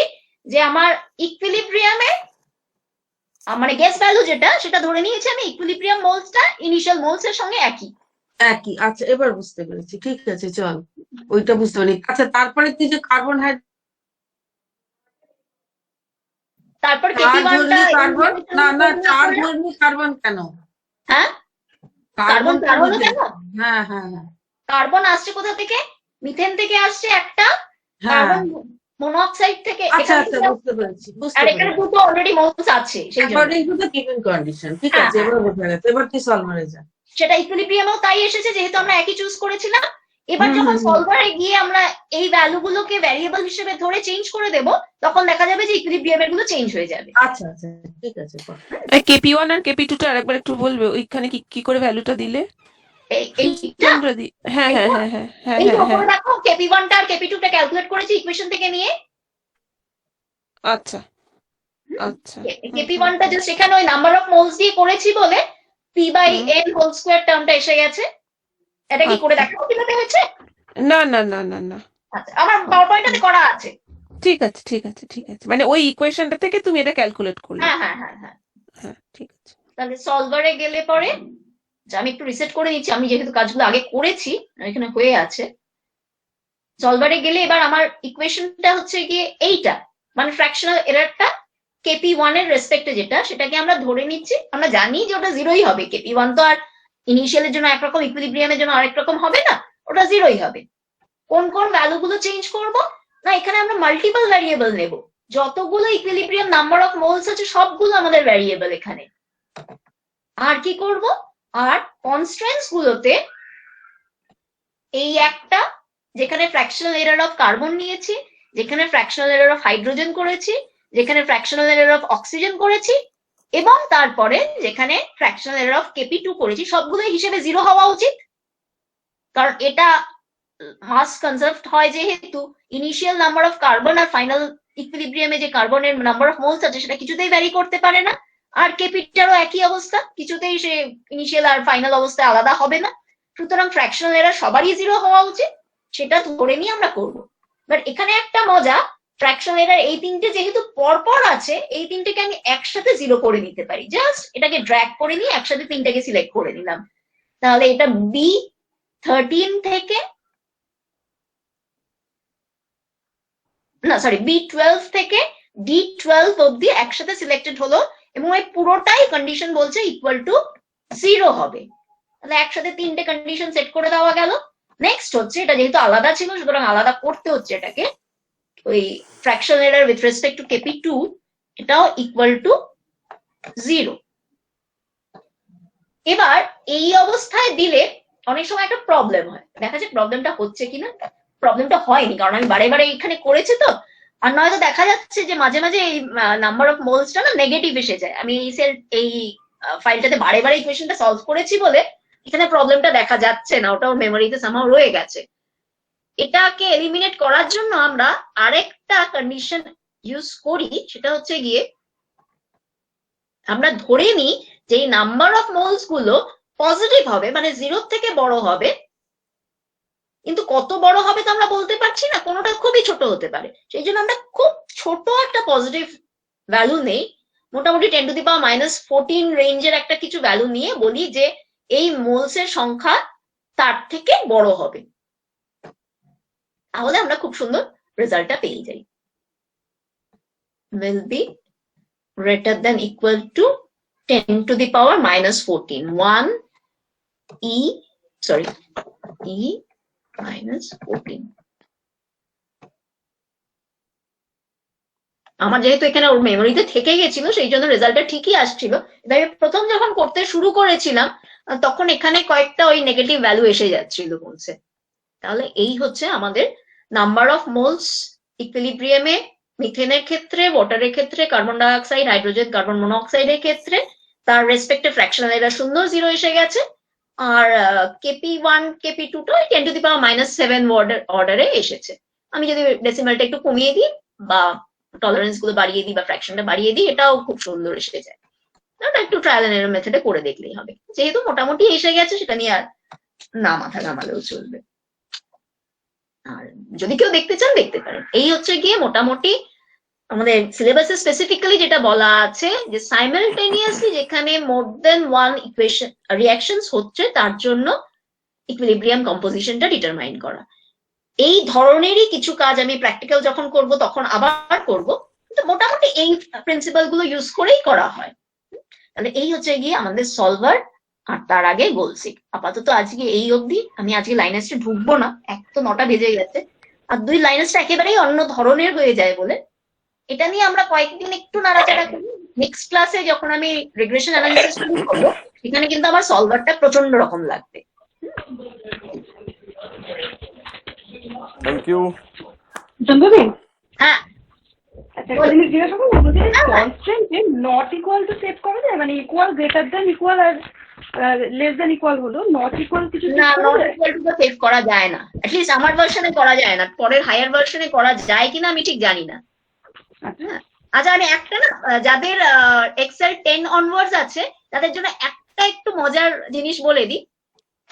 যে আমার ইকুইলিব্রিয়ামে মানে গ্যাস ভ্যালু যেটা সেটা ধরে নিয়েছি আমি, ইকুইলিব্রিয়াম মোলসটা ইনিশিয়াল মোলস এর সঙ্গে একই। একই, আচ্ছা এবার বুঝতে পেরেছি, ঠিক আছে চল, ওইটা বুঝতে পারি। আচ্ছা তারপরে তুই যে কার্বন তারপর চার KP1টা ধরলি কার্বন, না না চার ধরলি কার্বন কেন? হ্যাঁ, কার্বন কার্বনটা চার হলো বুঝে, কেন? হ্যাঁ হ্যাঁ হ্যাঁ কার্বন আসছে কোথা থেকে? মিথেন থেকে আসছে একটা, হ্যাঁ, কার্বন মনোক্সাইড থেকে আচ্ছা এখান আচ্ছা থেকে, বুঝতে পেরেছি আর এখানে দুটো অলরেডি মোলস আছে সেই জন্য। According to the given condition, ঠিক হ্যাঁ, আছে এবার বোঝা গেছে, এবার তুই সলভারে যা। সেটা ইকুইলিব্রিয়ামেও তাই এসেছে যেহেতু আমরা একই চুজ করেছিলাম। এবার হুম, যখন হুম, হুম। সলভারে গিয়ে আমরা এই ভ্যালু গুলোকে ভ্যারিয়েবল হিসেবে ধরে চেঞ্জ করে দেব, তখন দেখা যাবে যে ইকুইলিব্রিয়ামের গুলো চেঞ্জ হয়ে যাবে। আচ্ছা আচ্ছা ঠিক আছে কর। KP1 আর KP2 টা আরেকবার একটু বলবে, ওইখানে কি কি করে ভ্যালুটা দিলে? এইটা তোমরা হ্যাঁ হ্যাঁ হ্যাঁ হ্যাঁ হ্যাঁ এই হ্যাঁ হ্যাঁ, উপরে দেখো KP1টা আর KP2টা ক্যালকুলেট করেছি ইকুয়েশন থেকে নিয়ে। আচ্ছা আচ্ছা KP1টা জাস্ট এখানে ওই নাম্বার অফ মোলস দিয়ে করেছি বলে P/N হোল স্কয়ার টার্মটা এসে গেছে। এটা কি করে দেখাবো কিভাবে হয়েছে? না না না না না, আচ্ছা, আমার পাওয়ার পয়েন্টে করা আছে। ঠিক আছে ঠিক আছে ঠিক আছে, মানে ওই ইকুয়েশনটা থেকে তুমি এটা ক্যালকুলেট করলে? হ্যাঁ হ্যাঁ হ্যাঁ হ্যাঁ, হ্যাঁ ঠিক আছে। তাহলে সলভারে গেলে পরে আমি একটু রিসেট করে নিচ্ছি, আমি যেহেতু কাজগুলো আগে করেছি এখানে হয়ে আছে। সলভারে গেলে এবার আমার ইকুয়েশনটা হচ্ছে গিয়ে এইটা, মানে ফ্র্যাকশনাল এররটা KP1 এর রেসপেক্টে যেটা, সেটাকে আমরা ধরে নিচ্ছি। আমরা জানি যে ওটা জিরোই হবে, KP1 তো আর ইনিশিয়ালের জন্য একরকম, ইকুইলিব্রিয়ামের জন্য আরেক রকম হবে না, ওটা জিরোই হবে। কোন কোন ভ্যালু গুলো চেঞ্জ করব না, এখানে আমরা মাল্টিপল ভ্যারিয়েবল নেব, যতগুলো ইকুইলিব্রিয়াম নাম্বার অফ মোলস আছে সবগুলো আমাদের ভ্যারিয়েবল এখানে। আর কি করব, আর কনস্ট্রেন্টস গুলোতে এই একটা, যেখানে ফ্র্যাকশনাল এরর অফ কার্বন নিয়েছি, যেখানে ফ্র্যাকশনাল এরর অফ হাইড্রোজেন করেছি, যেখানে ফ্র্যাকশনাল এরর অফ অক্সিজেন করেছি, এবং তারপরে যেখানে ফ্র্যাকশনাল এরর অফ KP2 করেছি, সবগুলোই হিসেবে জিরো হওয়া উচিত। কারণ এটা মাস কনজার্ভ হয় যেহেতু, ইনিশিয়াল নাম্বার অফ কার্বন আর ফাইনাল ইকুইলিব্রিয়ামে যে কার্বনের নাম্বার অফ মোলস আছে সেটা কিছুতেই ভ্যারি করতে পারে না। আর KP2টারও একই অবস্থা, কিছুতেই সে ইনিশিয়াল আর ফাইনাল অবস্থায় আলাদা হবে না। সুতরাং ফ্র্যাকশনাল এরর সবারই জিরো হওয়া উচিত, সেটা ধরে নিয়ে আমরা করব। বাট এখানে একটা মজা, ফ্র্যাকশনাল এরর এই তিনটে যেহেতু পরপর আছে, এই তিনটেকে আমি একসাথে জিরো করে নিতে পারি। জাস্ট এটাকে ড্র্যাগ করে নিয়ে একসাথে তিনটাকে সিলেক্ট করে নিলাম। তাহলে এটা B13 থেকে, না সরি B12 থেকে D12 অব্দি একসাথে সিলেক্টেড হলো, এবং এই পুরোটাই কন্ডিশন বলছে ইকুয়াল টু জিরো হবে। তাহলে একসাথে তিনটে কন্ডিশন সেট করে দেওয়া গেল। নেক্সট হচ্ছে, এটা যেহেতু আলাদা ছিল সুতরাং আলাদা করতে হচ্ছে এটাকে, ওই fractional error with respect to KP2 এটাও ইকুয়াল টু জিরো। এবার এই অবস্থায় দিলে অনেক সময় একটা প্রবলেম হয়, দেখা যায় প্রবলেমটা হচ্ছে কিনা। প্রবলেমটা হয়নি কারণ আমি বারে বারে এখানে করেছি তো, আর নয়তো দেখা যাচ্ছে যে মাঝে মাঝে এই নাম্বার অফ মোলসটা না নেগেটিভ এসে যায়। আমি এই ফাইলটাতে বারে বারে ইকুয়েশনটা সলভ করেছি বলে এখানে প্রবলেমটা দেখা যাচ্ছে না, ওটা ওর মেমোরিতে সামহাও রয়ে গেছে। এটাকে এলিমিনেট করার জন্য আমরা আরেকটা কন্ডিশন ইউজ করি, সেটা হচ্ছে গিয়ে আমরা ধরে নিই যে এই নাম্বার অফ মোলস গুলো পজিটিভ হবে, মানে জিরোর থেকে বড় হবে, কিন্তু কত বড় হবে তো আমরা বলতে পারছি না, কোনোটা খুবই ছোট হতে পারে। সেই জন্য আমরা খুব ছোট একটা পজিটিভ ভ্যালু নেই, মোটামুটি 10⁻⁻14 রেঞ্জের একটা কিছু ভ্যালু নিয়ে বলি যে এই মোলস এর সংখ্যা তার থেকে বড় হবে, তাহলে আমরা খুব সুন্দর রেজাল্টটা পেয়ে যাই। will be greater than equal to 10⁻⁻14 1 E minus 14। আমার যেহেতু এখানে ওর মেমোরিতে থেকে গেছিল সেই জন্য রেজাল্টটা ঠিকই আসছিল। তাই প্রথম যখন করতে শুরু করেছিলাম তখন এখানে কয়েকটা ওই নেগেটিভ ভ্যালু এসে যাচ্ছিল বলছে। তাহলে এই হচ্ছে আমাদের নাম্বার অফ মোলস ইকুইলিব্রিয়ামে, মিথেনের ক্ষেত্রে, ওয়াটারের ক্ষেত্রে, কার্বন ডাই অক্সাইড, হাইড্রোজেন, কার্বন মনোক্সাইডের ক্ষেত্রে তার রেসপেক্টিভ ফ্র্যাকশনাল এরর শূন্য জিরো এসে গেছে। আর KP1 KP2 টা 10⁻⁻7 অর্ডারে এসেছে। আমি যদি ডেসিমালটা একটু কমিয়ে দিই বা টলারেন্স গুলো বাড়িয়ে দিই বা ফ্র্যাকশনটা বাড়িয়ে দিই, এটাও খুব সুন্দর এসে যায়। ওটা একটু ট্রায়াল এন্ড এরর মেথডে করে দেখলেই হবে। যেহেতু মোটামুটি এসে গেছে সেটা নিয়ে আর না মাথা ঘামালেও চলবে। আর যদি কেউ দেখতে চান দেখতে পারেন। এই হচ্ছে গিয়ে মোটামুটি আমাদের সিলেবাসে স্পেসিফিক্যালি যেটা বলা আছে যে সাইমালটেনিয়াসলি যেখানে মোর দেন ওয়ান ইকুয়েশন রিঅ্যাকশনস হচ্ছে তার জন্য ইকুইলিব্রিয়াম কম্পোজিশনটা ডিটারমাইন করা। এই ধরনেরই কিছু কাজ আমি প্র্যাকটিক্যাল যখন করব তখন আবার করব, কিন্তু মোটামুটি এই প্রিন্সিপাল গুলো ইউজ করেই করা হয়। তাহলে এই হচ্ছে গিয়ে আমাদের সলভার, আর তার আগে গোলসিক। আপাতত আজকে এই অবধি। আমি আজকে লাইনেসে ঢুকবো না, এক তো 9টা বেজে গেছে, আর 2 লাইনেসটা একেবারেই অন্য ধরনের হয়ে যায় বলে এটা নিয়ে আমরা কয়েকদিন একটু নাড়াচাড়া করি। নেক্সট ক্লাসে যখন আমি রিগ্রেশন অ্যানালিসিস শুরু করবো, সেখানে কিন্তু আমার সলভারটা প্রচন্ড রকম লাগবে। Thank you. চন্দ্রদি, হ্যাঁ, আচ্ছা একটা জিনিস জিজ্ঞাসা করবো, বলছি কনস্ট্যান্টে নট ইকুয়াল টু সেভ করা যায়, মানে ইকুয়াল গ্রেটার দেন ইকুয়াল আর লেস দেন ইকুয়াল হলো, নট ইকুয়াল কিছু না, set করা নট যায়? ইকুয়াল টু সেভ করা যায় না, অ্যাটলিস্ট আমার ভার্সনে করা যায় না। পরের হায়ার ভার্সনে করা যায় কিনা আমি ঠিক জানি না। আচ্ছা হ্যাঁ, আচ্ছা আমি একটা না, যাদের এক্সেল 10 অনওয়ার্ডস আছে তাদের জন্য একটা একটু মজার জিনিস বলে দিই,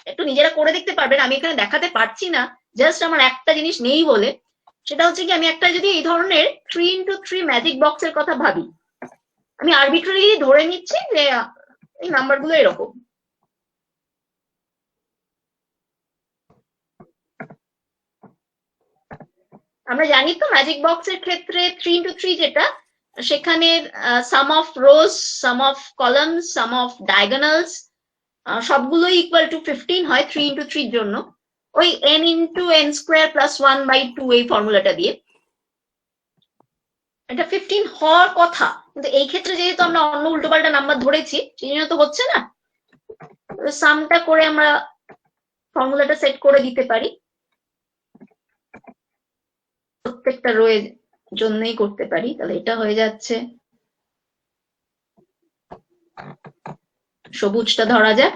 একটু নিজেরা করে দেখতে পারবেন। আমি এখানে দেখাতে পারছি না, জাস্ট আমার একটা জিনিস নেই বলে। সেটা হচ্ছে কি, আমি একটা যদি এই ধরনের 3x3 ম্যাজিক বক্সের কথা ভাবি, আমি আরবিট্রারি ধরে নিচ্ছি যে এই নাম্বারগুলো এরকম। আমরা জানি তো ম্যাজিক বক্সের ক্ষেত্রে 3x3 যেটা, সেখানে sum of rows, sum of columns, sum of diagonals সবগুলোই ইকুয়াল টু 15 হয় 3x3 এর জন্য, ওই n into n square plus 1/2 এই ফর্মুলাটা দিয়ে। এটা 15 হওয়ার কথা, কিন্তু এই ক্ষেত্রে যেহেতু আমরা অন্য উল্টোপাল্টা নাম্বার ধরেছি সেই জন্য তো হচ্ছে না। সামটা করে আমরা ফর্মুলাটা সেট করে দিতে পারি, প্রত্যেকটা রোয়ের জন্যই করতে পারি। তাহলে এটা হয়ে যাচ্ছে, সবুজটা ধরা যাক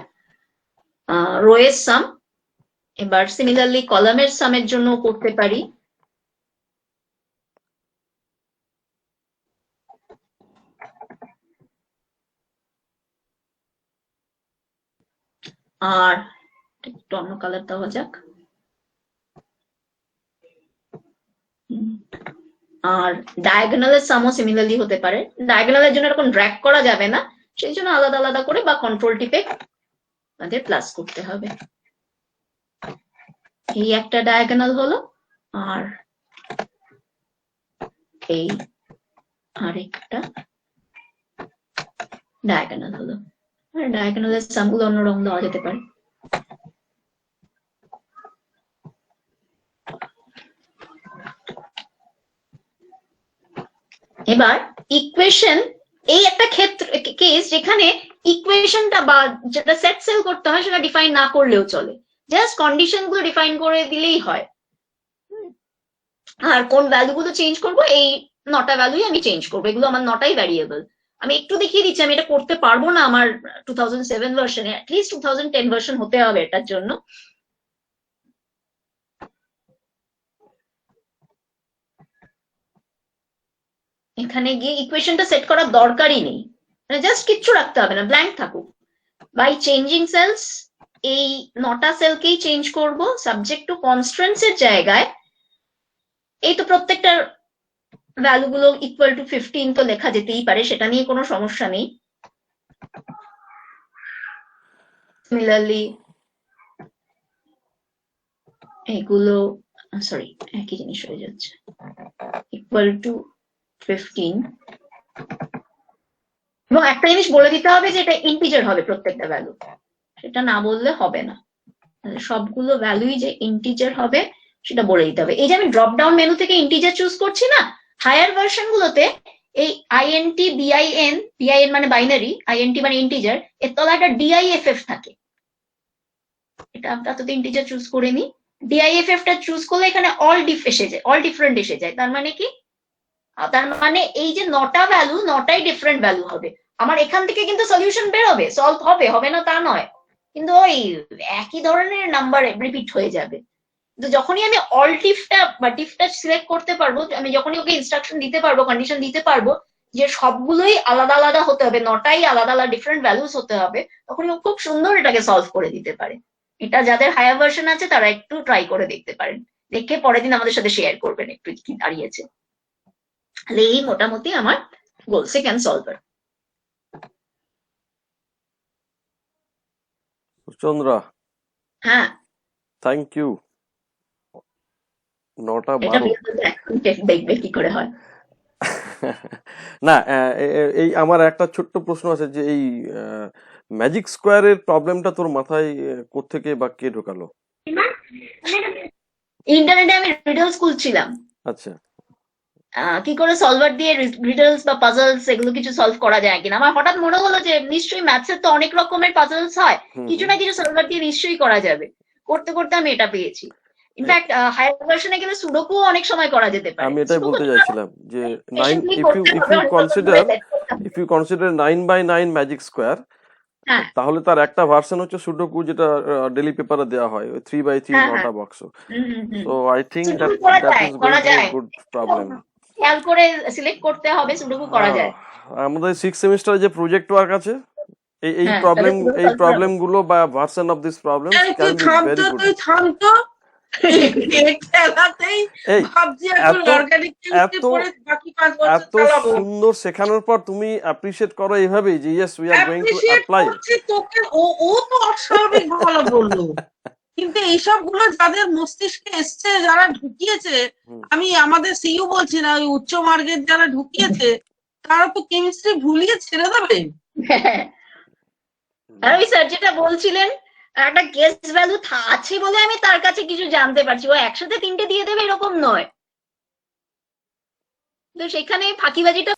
রোয়ের সাম। এবার সিমিলারলি কলামের সামের জন্য করতে পারি। আর একটু অন্য কালার দেওয়া যাক। আর ডায়াগোনালের সামও সিমিলারলি হতে পারে। ডায়াগোনালের জন্য এরকম ড্র্যাগ করা যাবে না, সেই জন্য আলাদা আলাদা করে বা কন্ট্রোল টিপে আমাদের প্লাস করতে হবে। এই একটা ডায়াগোনাল হলো, আর এই আরেকটা ডায়াগোনাল হলো। ডায়াগোনালের সামগুলো অন্য রং দেওয়া যেতে পারে। এবার ইকুয়েশন, এই একটা ক্ষেত্র কেস যেখানে ইকুয়েশনটা বা যেটা সেট সেল করতে হয় সেটা ডিফাইন না করলেও চলে, জাস্ট কন্ডিশন গুলো ডিফাইন করে দিলেই হয়। আর কোন ভ্যালু গুলো চেঞ্জ করবো, এই 9টা ভ্যালুই আমি চেঞ্জ করবো, এগুলো আমার 9টাই ভ্যারিয়েবল। আমি একটু দেখিয়ে দিচ্ছি, আমি এটা করতে পারবো না আমার 2007 ভার্সনে, অ্যাটলিস্ট 2010 ভার্সন হতে হবে এটার জন্য। এখানে গিয়ে ইকুয়েশনটা সেট করার দরকারই নেই, মানে জাস্ট কিচ্ছু রাখতে হবে না, ব্ল্যাঙ্ক থাকুক। বাই চেঞ্জিং সেলস, এই 9টা সেলকেই চেঞ্জ করব। সাবজেক্ট টু কনস্ট্রেন্টস এর জায়গায় এই তো প্রত্যেকটার ভ্যালু গুলো ইকুয়াল টু 15 তো লেখা যেতেই পারে, সেটা নিয়ে কোনো সমস্যা নেই। সিমিলারলি এগুলো, সরি একই জিনিস হয়ে যাচ্ছে, ইকুয়াল টু 15। এবং একটা জিনিস বলে দিতে হবে যে এটা ইন্টিজার হবে প্রত্যেকটা ভ্যালু, সেটা না বললে হবে না। সবগুলো ভ্যালুই যে ইন্টিজার হবে সেটা বলে দিতে হবে। এই যে আমি ড্রপ ডাউন মেনু থেকে ইন্টিজার চুজ করছি না, হায়ার ভার্সন গুলোতে এই INT BIN, BIN মানে বাইনারি, INT মানে ইন্টিজার, এর তলা একটা DIFF থাকে। এটা আমরা তো ইন্টিজার চুজ করে নি, DIFF টা চুজ করলে এখানে অল ডিফ এসে যায়, অল ডিফারেন্ট এসে যায়। তার মানে কি, তার মানে এই যে 9টা ভ্যালু, 9টাই ডিফারেন্ট ভ্যালু হবে। আমার এখান থেকে কিন্তু সলিউশন বেরোবে, সলভ হবে, হবে না তা নয়, কিন্তু ওই একই ধরনের নাম্বার রিপিট হয়ে যাবে। কিন্তু যখনই আমি অল ডিফটা বা ডিফটা সিলেক্ট করতে পারবো, আমি যখনই ওকে ইনস্ট্রাকশন দিতে পারবো, কন্ডিশন দিতে পারবো যে সবগুলোই আলাদা আলাদা হতে হবে, 9টাই আলাদা আলাদা ডিফারেন্ট ভ্যালুস হতে হবে, তখনই ও খুব সুন্দর এটাকে সলভ করে দিতে পারে। এটা যাদের হায়ার ভার্সন আছে তারা একটু ট্রাই করে দেখতে পারেন, দেখে পরের দিন আমাদের সাথে শেয়ার করবেন একটু কি দাঁড়িয়েছে। তাহলে এই মোটামুটি আমার গোলসিক এন্ড সলভার। চন্দ্রা, হ্যাঁ থ্যাংক ইউ। 9টা এটা 12। এখন দেখবে কি করে হয়। না, এই আমার একটা ছোট্ট প্রশ্ন আছে যে এই ম্যাজিক স্কোয়ারের প্রবলেমটা তোর মাথায় কোত্থেকে বা কে ঢোকালো? ইন্টারনেটে আমি রিডলস খুঁজছিলাম, আচ্ছা, কি করে সলভার দিয়ে রিডলস বা পাজলস এগুলো কিছু সলভ করা যায় কিনা। আমার হঠাৎ মনে হলো যে নিশ্চয়ই ম্যাথসের তো অনেক রকমের পাজলস হয়, কিছু না কিছু সলভার দিয়ে নিশ্চয়ই করা যাবে। করতে করতে আমি এটা পেয়েছি। ইনফ্যাক্ট হায়ার ভার্সনে গেলে সুডোকু অনেক সময় করা যেতে পারে। আমি এটাই বলতে চাইছিলাম যে 9 patiently if করতে হবে, you অনেক consider রকমের set করতে হবে। 9 by 9 ম্যাজিক স্কোয়ার, হ্যাঁ তাহলে তার একটা ভার্সন হচ্ছে সুডোকু, যেটা ডেলি পেপারে দেওয়া হয়, ওই 3 by 3 হ্যাঁ, 9টা বাক্স। Hmm. So I think sudoku that করা দ্যাট যায়, ইজ করা গোইং টু বি যায়। Good problem. খেয়াল করে সিলেক্ট করতে হবে, সুডোকু করা যায়। আমাদের 6th সেমিস্টারে যে প্রজেক্ট ওয়ার্ক আছে, এই হ্যাঁ, প্রবলেম তাহলে সুডোকু এই solve করা প্রবলেম গুলো বা ভার্সন অফ দিস প্রবলেম আরে ক্যান তুই বি থাম ভেরি তো, গুড। তুই থাম তো। খেলাতেই এই ভাবছি এখন এত- অর্গানিক কেমিস্ট্রি এত- পড়ে বাকি 5 বছর এত চালাবো। সুন্দর শেখানোর পর তুমি অ্যাপ্রিশিয়েট করো এইভাবে যে yes we are going to Appreciate apply. করছি তোকে, ও তো অস্বাভাবিক ভালো বললো, কিন্তু এইসব গুলো যাদের মস্তিষ্কে এসছে, যারা ঢুকিয়েছে, হুম। আমি আমাদের সিইও বলছি না, ওই উচ্চ মার্গের যারা ঢুকিয়েছে তারা তো কেমিস্ট্রি ভুলিয়ে ছেড়ে দেবে। আর ওই স্যার যেটা বলছিলেন, একটা গেস ভ্যালু আছে বলে আমি তার কাছে কিছু জানতে পারছি, ও একসাথে 3টে দিয়ে দেবে এরকম নয়। তো সেখানে ফাঁকিবাজিটা